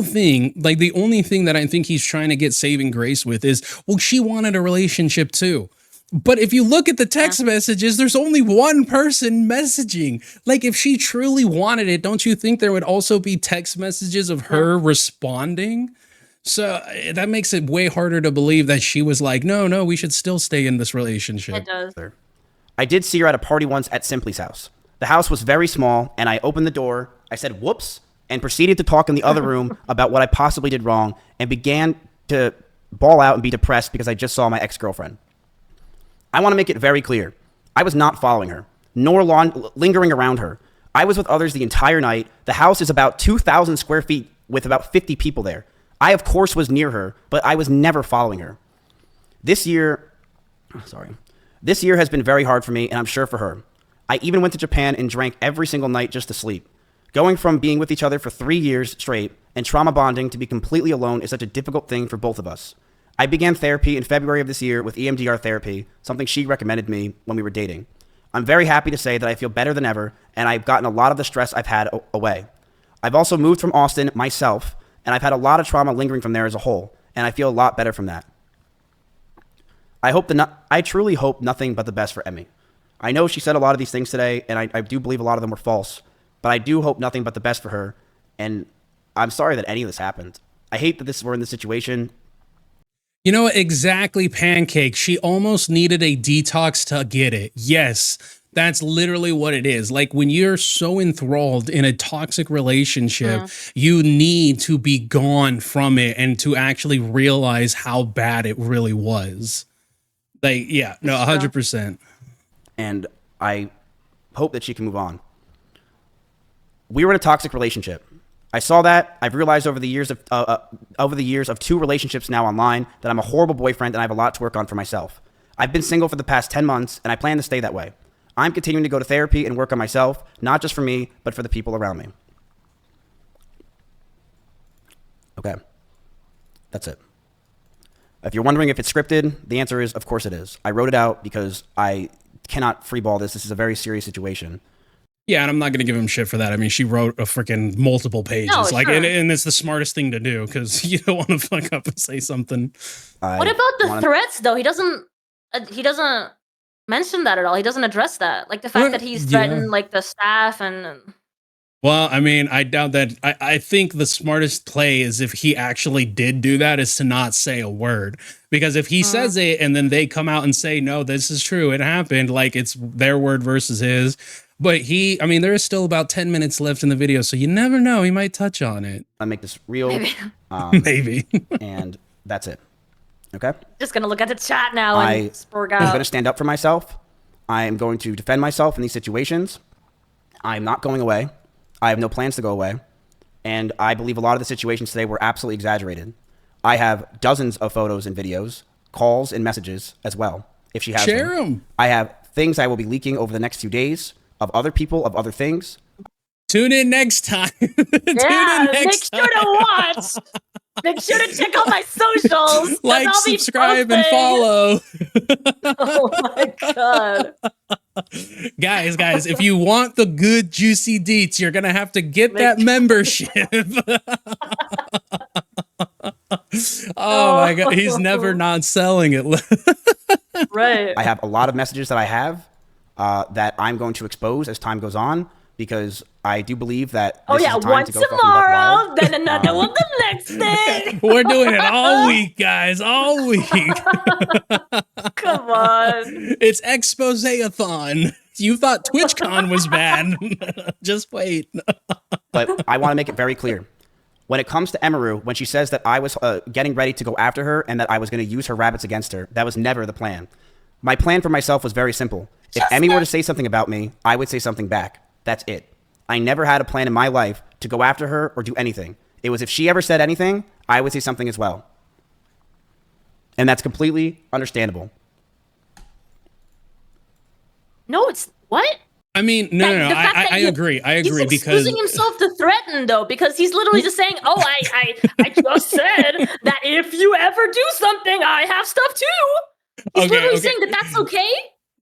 thing, like the only thing that I think he's trying to get saving grace with is, well, she wanted a relationship too. But if you look at the text messages, there's only one person messaging. Like, if she truly wanted it, don't you think there would also be text messages of her responding? So that makes it way harder to believe that she was like, no, we should still stay in this relationship. It does. I did see her at a party once at Simply's house. The house was very small, and I opened the door, I said whoops, and proceeded to talk in the other room about what I possibly did wrong, and began to bawl out and be depressed because I just saw my ex-girlfriend. I want to make it very clear. I was not following her, nor lingering around her. I was with others the entire night. The house is about 2,000 square feet with about 50 people there. I, of course, was near her, but I was never following her. This year has been very hard for me, and I'm sure for her. I even went to Japan and drank every single night just to sleep. Going from being with each other for 3 years straight and trauma bonding to be completely alone is such a difficult thing for both of us. I began therapy in February of this year with EMDR therapy, something she recommended me when we were dating. I'm very happy to say that I feel better than ever, and I've gotten a lot of the stress I've had away. I've also moved from Austin myself, and I've had a lot of trauma lingering from there as a whole, and I feel a lot better from that. I truly hope nothing but the best for Emmy. I know she said a lot of these things today, and I do believe a lot of them were false, but I do hope nothing but the best for her, and I'm sorry that any of this happened. I hate that we're in this situation. You know, exactly, Pancake. She almost needed a detox to get it. Yes. That's literally what it is. Like, when you're so enthralled in a toxic relationship, you need to be gone from it and to actually realize how bad it really was. Like, yeah, no, 100%. And I hope that she can move on. We were in a toxic relationship. I saw that. I've realized over the years of 2 relationships now online that I'm a horrible boyfriend and I have a lot to work on for myself. I've been single for the past 10 months and I plan to stay that way. I'm continuing to go to therapy and work on myself, not just for me, but for the people around me. Okay. That's it. If you're wondering if it's scripted, the answer is, of course it is. I wrote it out because I cannot freeball this. This is a very serious situation. Yeah, and I'm not going to give him shit for that. I mean, she wrote a freaking multiple pages. No, like, sure. and it's the smartest thing to do because you don't want to fuck up and say something. What about the threats, though? He doesn't mention that at all. He doesn't address that. Like, the fact that he's threatened, like, the staff and... Well, I mean, I doubt that. I think the smartest play is if he actually did do that is to not say a word. Because if he says it and then they come out and say, no, this is true, it happened, like, it's their word versus his. But I mean, there is still about 10 minutes left in the video, so you never know. He might touch on it. I make this real. Maybe. Maybe. And that's it. Okay? Just going to look at the chat now and spurg out. I'm going to stand up for myself. I am going to defend myself in these situations. I'm not going away. I have no plans to go away. And I believe a lot of the situations today were absolutely exaggerated. I have dozens of photos and videos, calls and messages as well, if she has them. Share them. I have things I will be leaking over the next few days of other people, of other things. Tune in next time. Make sure to watch. Make sure to check out my socials. Like, subscribe, and follow. Oh my God. Guys, if you want the good juicy deets, you're going to have to get that membership. Oh my God. He's never not selling it. Right. I have a lot of messages that I have that I'm going to expose as time goes on, because I do believe that this is time one to go tomorrow, then another one the next day. We're doing it all week, guys, all week. Come on. It's expose-a-thon. You thought TwitchCon was bad. Just wait. But I want to make it very clear. When it comes to Emiru, when she says that I was getting ready to go after her and that I was going to use her rabbits against her, that was never the plan. My plan for myself was very simple. If Emmy were to say something about me, I would say something back. That's it. I never had a plan in my life to go after her or do anything. It was if she ever said anything, I would say something as well. And that's completely understandable. No, it's what? I mean, no. I agree. I agree he's excusing himself to threaten, though, because he's literally just saying, "Oh, I just said that if you ever do something, I have stuff too." He's literally saying that that's okay.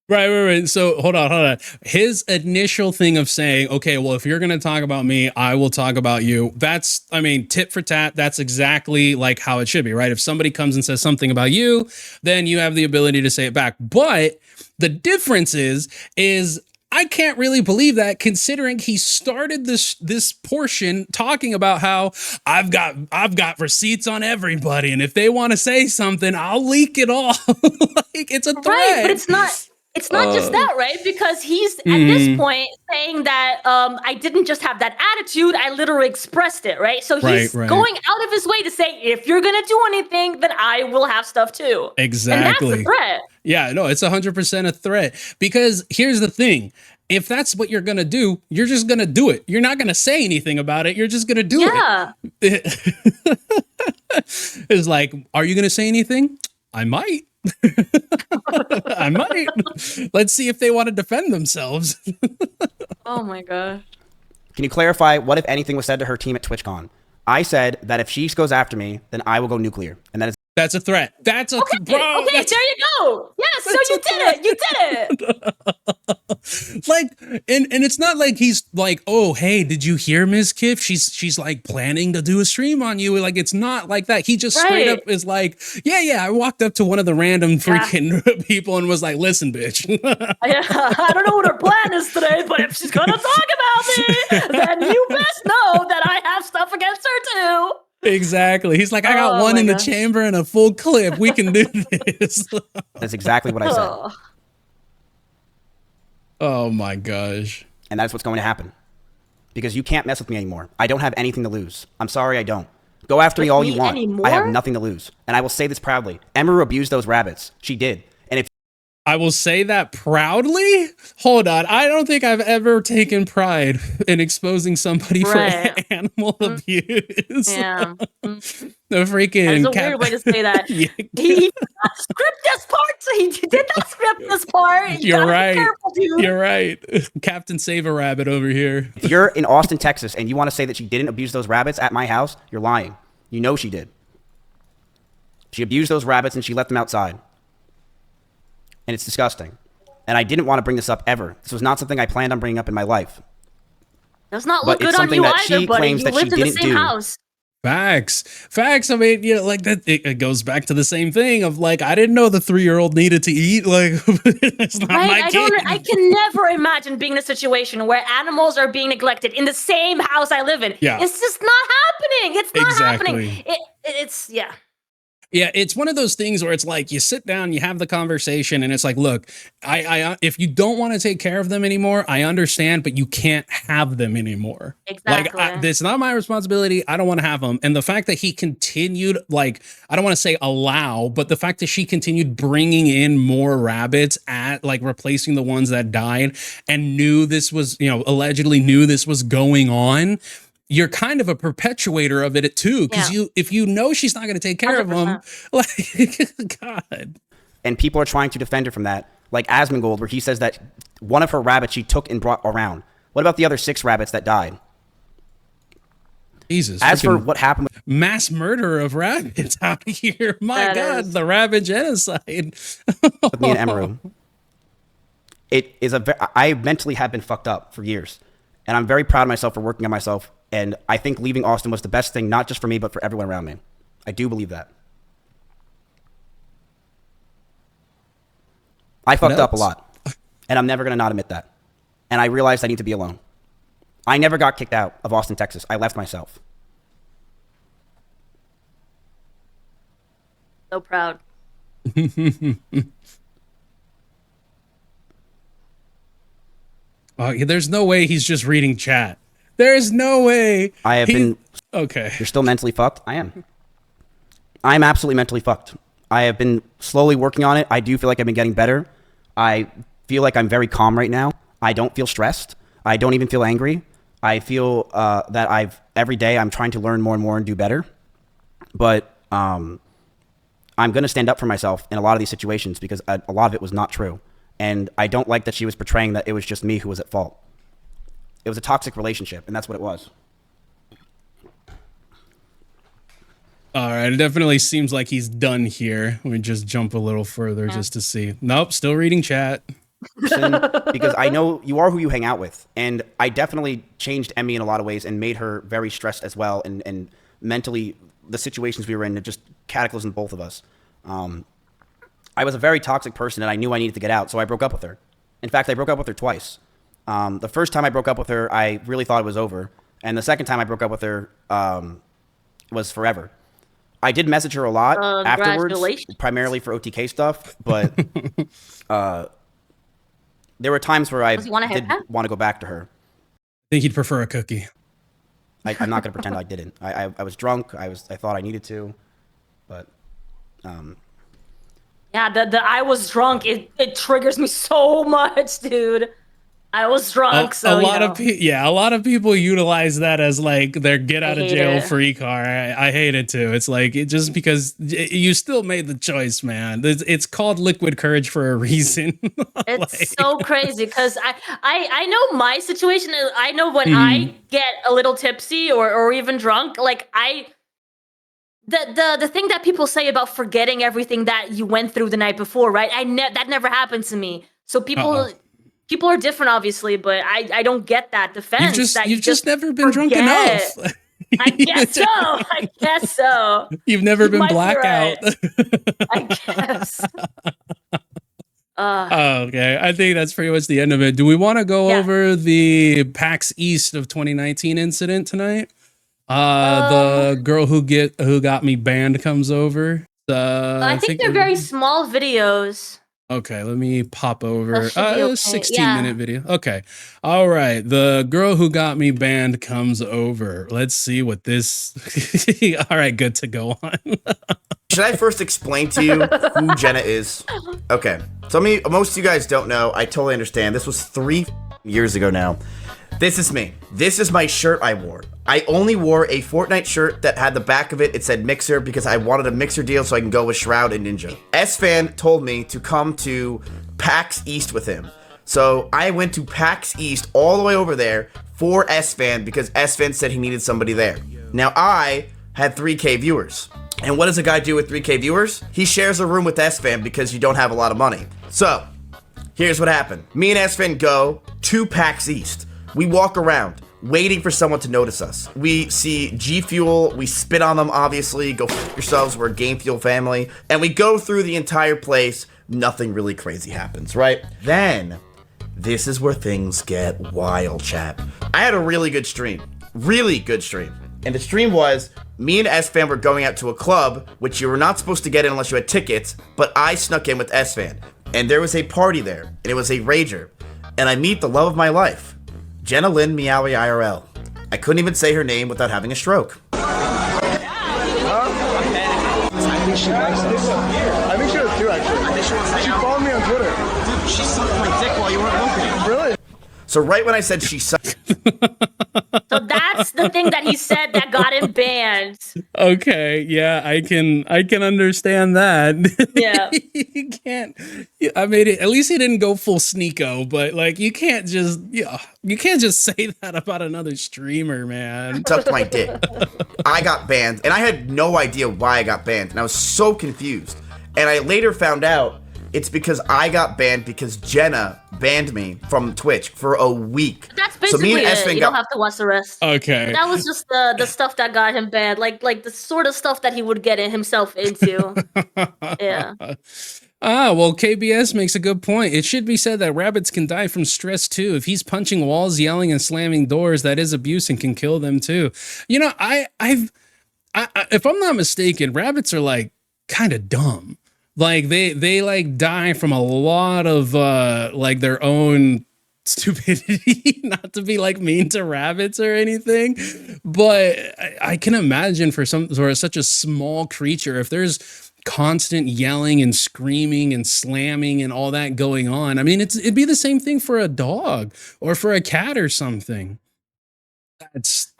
Right. So hold on. His initial thing of saying, okay, well, if you're going to talk about me, I will talk about you. That's, I mean, tit for tat. That's exactly like how it should be, right? If somebody comes and says something about you, then you have the ability to say it back. But the difference is I can't really believe that, considering he started this portion talking about how I've got receipts on everybody, and if they want to say something, I'll leak it all. Like, it's a threat. Right, but it's not just that, right? Because he's at this point saying that I didn't just have that attitude, I literally expressed it, right? So he's going out of his way to say, if you're gonna do anything, then I will have stuff too. Exactly. And that's a threat. Yeah, no, it's 100% a threat. Because here's the thing. If that's what you're gonna do, you're just gonna do it. You're not gonna say anything about it. You're just gonna do it. It's like, are you gonna say anything? I might. I might. Let's see if they want to defend themselves. Oh my gosh. Can you clarify what, if anything, was said to her team at TwitchCon? I said that if she goes after me, then I will go nuclear. And that is... That's a threat. That's a okay, bro. Okay, there you go. Yes, so you did it. You did it. Like, and it's not like he's like, oh, hey, did you hear Mizkif? She's like planning to do a stream on you. Like, it's not like that. He just straight up is like, yeah. I walked up to one of the random freaking people and was like, listen, bitch. I don't know what her plan is today, but if she's gonna talk about me, then you best know that I have stuff against her too. Exactly. He's like, I got one in the chamber and a full clip. We can do this. That's exactly what I said. Oh my gosh. And that's what's going to happen. Because you can't mess with me anymore. I don't have anything to lose. I'm sorry, I don't. Go after me all you want. I have nothing to lose. And I will say this proudly. Emiru abused those rabbits. She did. And if I will say that proudly? Hold on. I don't think I've ever taken pride in exposing somebody for animal abuse. Yeah. The freaking... That's a weird way to say that. He did not script this part, so he did not script this part. You're right. Be careful, dude. You're right. Captain Save a Rabbit over here. If you're in Austin, Texas, and you want to say that she didn't abuse those rabbits at my house, you're lying. You know she did. She abused those rabbits and she left them outside. And it's disgusting. And I didn't want to bring this up ever. This was not something I planned on bringing up in my life. Does not look good on you either, buddy. You lived in the same house. Facts. I mean, you know, like that, it goes back to the same thing of like, I didn't know the 3-year-old needed to eat. Like, it's not my kid. I can never imagine being in a situation where animals are being neglected in the same house I live in. Yeah. It's just not happening. It's not happening. It's Yeah, it's one of those things where it's like you sit down, you have the conversation, and it's like, look, I if you don't want to take care of them anymore, I understand, but you can't have them anymore. Exactly. Like, it's not my responsibility. I don't want to have them. And the fact that he continued, like, I don't want to say allow, but the fact that she continued bringing in more rabbits at, like, replacing the ones that died and knew this was, you know, allegedly knew this was going on. You're kind of a perpetuator of it too, because if you know she's not going to take care 100%. Of them, like, God. And people are trying to defend her from that, like Asmongold, where he says that one of her rabbits she took and brought around. What about the other 6 rabbits that died? Jesus. As for what happened with mass murder of rabbits out here, my God, the rabbit genocide. With me and Emiru. It is I mentally have been fucked up for years, and I'm very proud of myself for working on myself. And I think leaving Austin was the best thing, not just for me, but for everyone around me. I do believe that. I fucked up a lot, and I'm never going to not admit that. And I realized I need to be alone. I never got kicked out of Austin, Texas. I left myself. So proud. There's no way he's just reading chat. There's no way. I have been. Okay. You're still mentally fucked? I am. I'm absolutely mentally fucked. I have been slowly working on it. I do feel like I've been getting better. I feel like I'm very calm right now. I don't feel stressed. I don't even feel angry. I feel that every day I'm trying to learn more and more and do better. But I'm going to stand up for myself in a lot of these situations because a lot of it was not true. And I don't like that she was portraying that it was just me who was at fault. It was a toxic relationship, and that's what it was. All right, it definitely seems like he's done here. Let me just jump a little further just to see. Nope, still reading chat. Because I know you are who you hang out with. And I definitely changed Emmy in a lot of ways and made her very stressed as well. And mentally, the situations we were in, it just cataclysmed both of us. I was a very toxic person, and I knew I needed to get out, so I broke up with her. In fact, I broke up with her twice. The first time I broke up with her, I really thought it was over. And the second time I broke up with her was forever. I did message her a lot afterwards, primarily for OTK stuff, but there were times where I did want to go back to her. I think he'd prefer a cookie. I'm not going to pretend I didn't. I was drunk. I thought I needed to, but yeah, the I was drunk. It triggers me so much, dude. I was drunk, so a lot of people utilize that as like their get out of jail free card. I hate it too. It's like just because you still made the choice, man. It's called liquid courage for a reason. It's so crazy because I know my situation. I know when I get a little tipsy or even drunk, like the thing that people say about forgetting everything that you went through the night before, right? That never happened to me. So people are different, obviously, but I don't get that defense. You've just never been drunk enough. I guess so. You've never been blackout. I guess. Okay, I think that's pretty much the end of it. Do we want to go over the PAX East of 2019 incident tonight? The girl who got me banned comes over. I think they're very small videos. Okay, let me pop over a 16-minute video. Okay. All right. The girl who got me banned comes over. Let's see what this... All right, good to go on. Should I first explain to you who Jenna is? Okay. So most of you guys don't know. I totally understand. This was 3 years ago now. This is me. This is my shirt I wore. I only wore a Fortnite shirt that had the back of it. It said Mixer because I wanted a Mixer deal so I can go with Shroud and Ninja. S-Fan told me to come to PAX East with him. So I went to PAX East all the way over there for S-Fan because S-Fan said he needed somebody there. Now I had 3K viewers. And what does a guy do with 3K viewers? He shares a room with S-Fan because you don't have a lot of money. So here's what happened. Me and S-Fan go to PAX East. We walk around, waiting for someone to notice us. We see G Fuel, we spit on them, obviously, go f yourselves, we're a Game Fuel family, and we go through the entire place, nothing really crazy happens, right? Then, this is where things get wild, chat. I had a really good stream, and the stream was, me and S-Fan were going out to a club, which you were not supposed to get in unless you had tickets, but I snuck in with S-Fan, and there was a party there, and it was a rager, and I meet the love of my life. Jenna Lynn Meowie IRL. I couldn't even say her name without having a stroke. I think she likes this. I think she does too, actually. She followed me on Twitter. Dude, she sucked my dick while you weren't looking. Really? So right when I said she sucked... So that's the thing that he said that got him banned. Okay, yeah, I can understand that. Yeah. You can't... I mean, at least he didn't go full Sneeko, but like you can't just say that about another streamer, man. Sucked my dick. I got banned, and I had no idea why I got banned, and I was so confused. And I later found out it's because I got banned because Jenna banned me from Twitch for a week. That's basically it. You don't have to watch the rest. Okay. That was just the stuff that got him banned, like the sort of stuff that he would get himself into. Yeah. Well, KBS makes a good point. It should be said that rabbits can die from stress too. If he's punching walls, yelling, and slamming doors, that is abuse and can kill them too. You know, if I'm not mistaken, rabbits are like kind of dumb. Like they like die from a lot of like their own stupidity, not to be like mean to rabbits or anything, but I can imagine for such a small creature, if there's constant yelling and screaming and slamming and all that going on, I mean, it'd be the same thing for a dog or for a cat or something.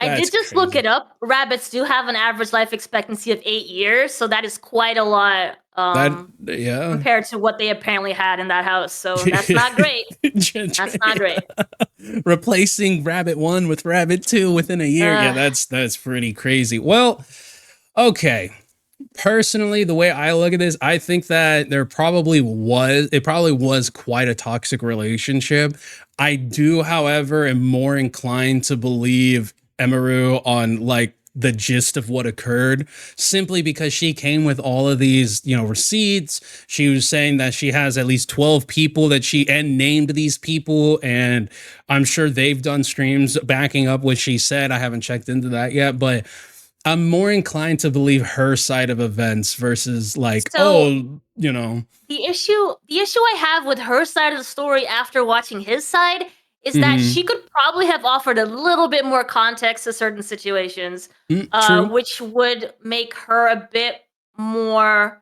I did just look it up. Rabbits do have an average life expectancy of 8 years, so that is quite a lot compared to what they apparently had in that house. So that's not great. That's not great. Replacing rabbit 1 with rabbit 2 within a year. Yeah, that's pretty crazy. Well, okay. Personally, the way I look at this, I think that it probably was quite a toxic relationship. I do, however, am more inclined to believe Emiru on like the gist of what occurred, simply because she came with all of these, receipts. She was saying that she has at least 12 people and named these people. And I'm sure they've done streams backing up what she said. I haven't checked into that yet, but I'm more inclined to believe her side of events versus like, The issue I have with her side of the story after watching his side is that she could probably have offered a little bit more context to certain situations, which would make her a bit more,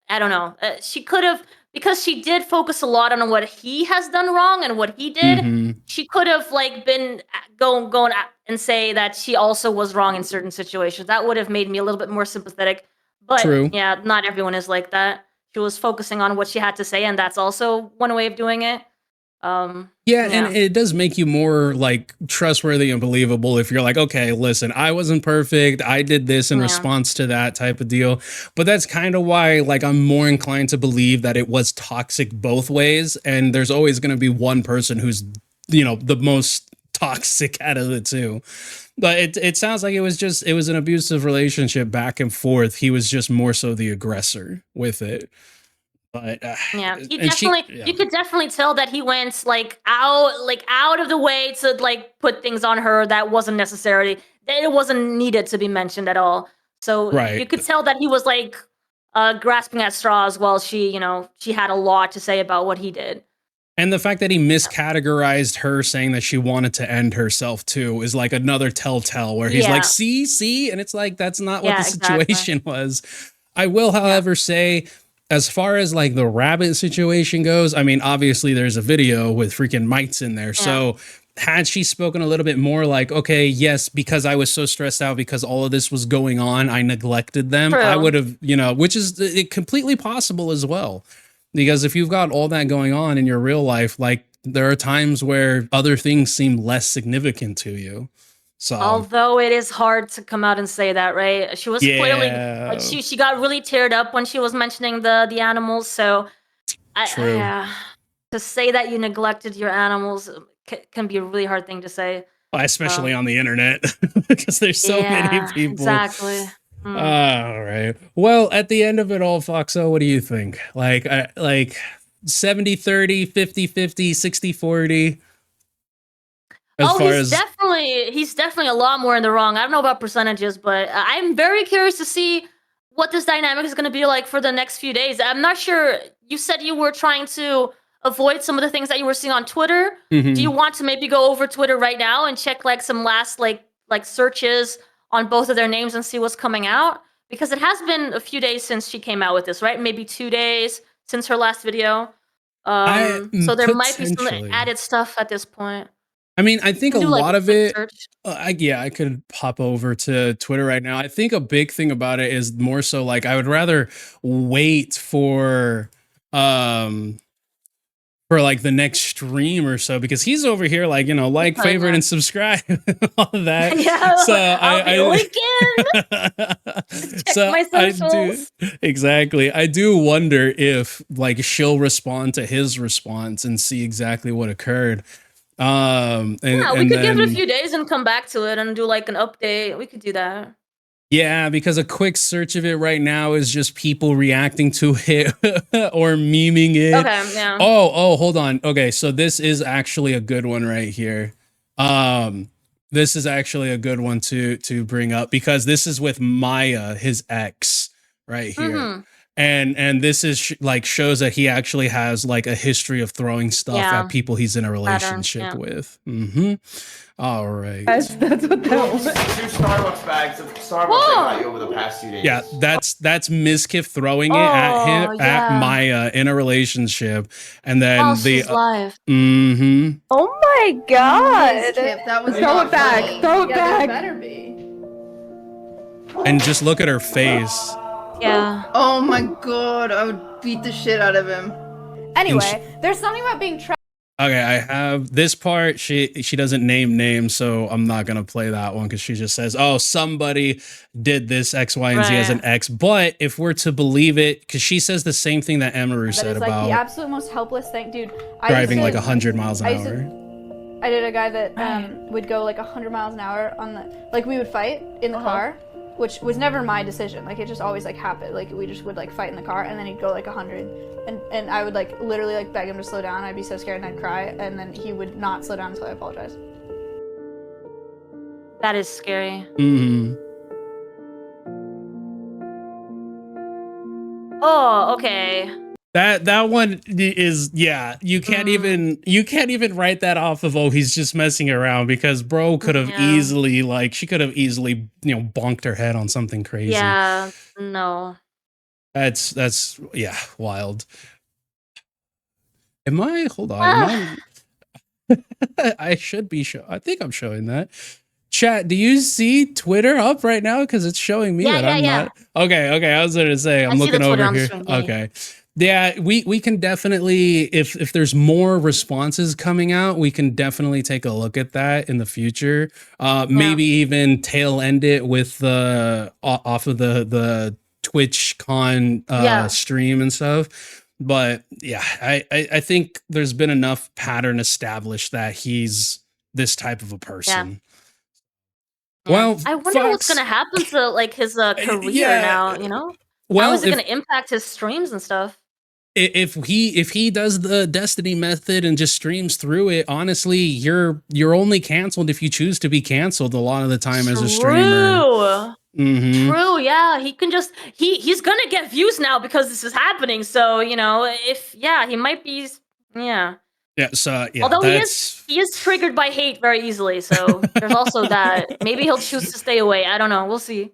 I don't know. She could have, because she did focus a lot on what he has done wrong and what he did. She could have like been going and say that she also was wrong in certain situations. That would have made me a little bit more sympathetic. But yeah, not everyone is like that. She was focusing on what she had to say, and that's also one way of doing it. And it does make you more like trustworthy and believable if you're like, okay, listen, I wasn't perfect, I did this in response to that type of deal. But that's kind of why like I'm more inclined to believe that it was toxic both ways, and there's always going to be one person who's the most toxic out of the two. But it sounds like it was an abusive relationship back and forth. He was just more so the aggressor with it. But you could definitely tell that he went out of the way to like put things on her that wasn't necessary, that it wasn't needed to be mentioned at all. So you could tell that he was like grasping at straws while she had a lot to say about what he did. And the fact that he miscategorized her, saying that she wanted to end herself too, is like another telltale where he's like, see, and it's like, that's not what the situation was. I will, however, say, as far as like the rabbit situation goes, I mean, obviously there's a video with freaking mites in there. So had she spoken a little bit more like, okay, yes, because I was so stressed out because all of this was going on, I neglected them. I would have, which is completely possible as well. Because if you've got all that going on in your real life, like there are times where other things seem less significant to you. So, although it is hard to come out and say that, right? She was clearly like she got really teared up when she was mentioning the animals. So, to say that you neglected your animals can be a really hard thing to say, especially on the internet, because there's so many people. Exactly. All right. Well, at the end of it all, Foxo, what do you think? Like 70-30, 50-50, 60-40? He's definitely a lot more in the wrong. I don't know about percentages, but I'm very curious to see what this dynamic is going to be like for the next few days. I'm not sure. You said you were trying to avoid some of the things that you were seeing on Twitter. Do you want to maybe go over Twitter right now and check like some last like searches on both of their names and see what's coming out? Because it has been a few days since she came out with this, right? Maybe 2 days since her last video. So there might be some added stuff at this point. I mean, I think a lot of it, I could pop over to Twitter right now. I think a big thing about it is more so like I would rather wait for like the next stream or so, because he's over here like, favorite and subscribe, all of that. Yeah, so I'll be linking. Check my socials. I do wonder if like she'll respond to his response and see exactly what occurred. We could give it a few days and come back to it and do like an update. We could do that. Yeah, because a quick search of it right now is just people reacting to it or memeing it. Okay, yeah. Oh, hold on. Okay, so this is actually a good one right here. This is actually a good one to bring up, because this is with Maya, his ex, right here. and this is like shows that he actually has like a history of throwing stuff at people he's in a relationship with. All right. That's what that was. 2 Starbucks bags of Starbucks I got you over the past few days. Yeah, that's Mizkif throwing it at him at Maya in a relationship, and then she's live. Oh my god! That was Throw it back. Throw it back. Better be. And just look at her face. Yeah. Oh my god, I would beat the shit out of him. Anyway, there's something about being trapped. Okay, I have this part. She doesn't name names, so I'm not gonna play that one because she just says, "Oh, somebody did this X, Y, and Z as an X." But if we're to believe it, because she says the same thing that Emaru said That is like about the absolute most helpless thing, dude. driving like 100 miles an hour. I did a guy that would go like 100 miles an hour on the, like we would fight in the car, which was never my decision. Like it just always like happened. Like we just would like fight in the car, and then he'd go like 100. And I would like literally like beg him to slow down. I'd be so scared and I'd cry, and then he would not slow down until I apologized. That is scary. Oh, okay. That one is, yeah, you can't even write that off of, oh, he's just messing around, because bro could have easily, like, she could have easily, you know, bonked her head on something crazy. Yeah, no. That's wild. Hold on. I should be I think I'm showing that. Chat, do you see Twitter up right now? Because it's showing me that I'm not. Okay. I was going to say, I'm looking over here. Okay. Yeah, we can definitely, if there's more responses coming out, we can definitely take a look at that in the future. Maybe even tail end it with the off of the TwitchCon stream and stuff. But yeah, I think there's been enough pattern established that he's this type of a person. Well, I wonder what's gonna happen to like his career now. You know, how is it gonna impact his streams and stuff? If he does the Destiny method and just streams through it, honestly, you're only canceled if you choose to be canceled a lot of the time as a streamer. True, yeah. He can just he's gonna get views now because this is happening. So, you know, he might be Yeah, so yeah. Although he is triggered by hate very easily, so there's also that. Maybe he'll choose to stay away. I don't know. We'll see.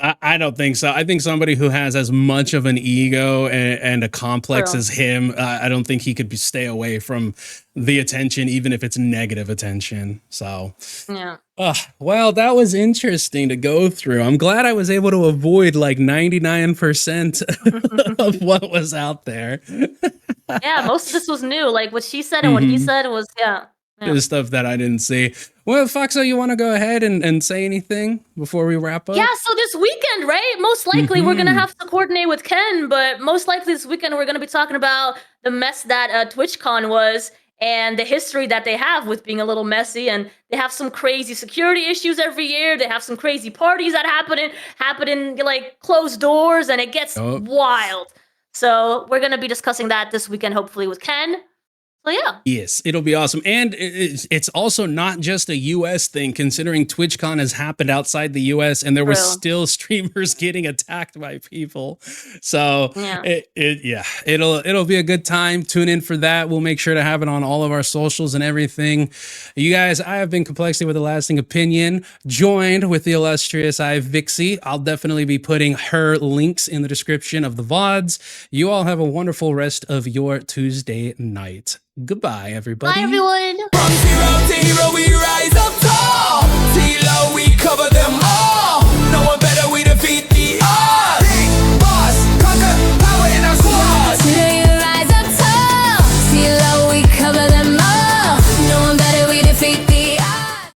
I don't think so. I think somebody who has as much of an ego and a complex as him, I don't think he could stay away from the attention, even if it's negative attention. So, yeah. Well, that was interesting to go through. I'm glad I was able to avoid like 99% of what was out there. Yeah, most of this was new. Like what she said and what he said was, the stuff that I didn't see. Well, Foxo, you want to go ahead and say anything before we wrap up? Yeah, so this weekend, right? Most likely we're going to have to coordinate with Ken, but most likely this weekend we're going to be talking about the mess that TwitchCon was and the history that they have with being a little messy. And they have some crazy security issues every year. They have some crazy parties that happen in like closed doors, and it gets wild. So we're going to be discussing that this weekend, hopefully with Ken. So yeah. Yes, it'll be awesome. And it's also not just a US thing, considering TwitchCon has happened outside the US and there were still streamers getting attacked by people. So it'll be a good time. Tune in for that. We'll make sure to have it on all of our socials and everything. You guys, I have been Kmplxity with a Lasting Opinion, joined with the illustrious Vixie. I'll definitely be putting her links in the description of the VODs. You all have a wonderful rest of your Tuesday night. Goodbye, everybody. Bye, everyone. From zero to hero, we rise up.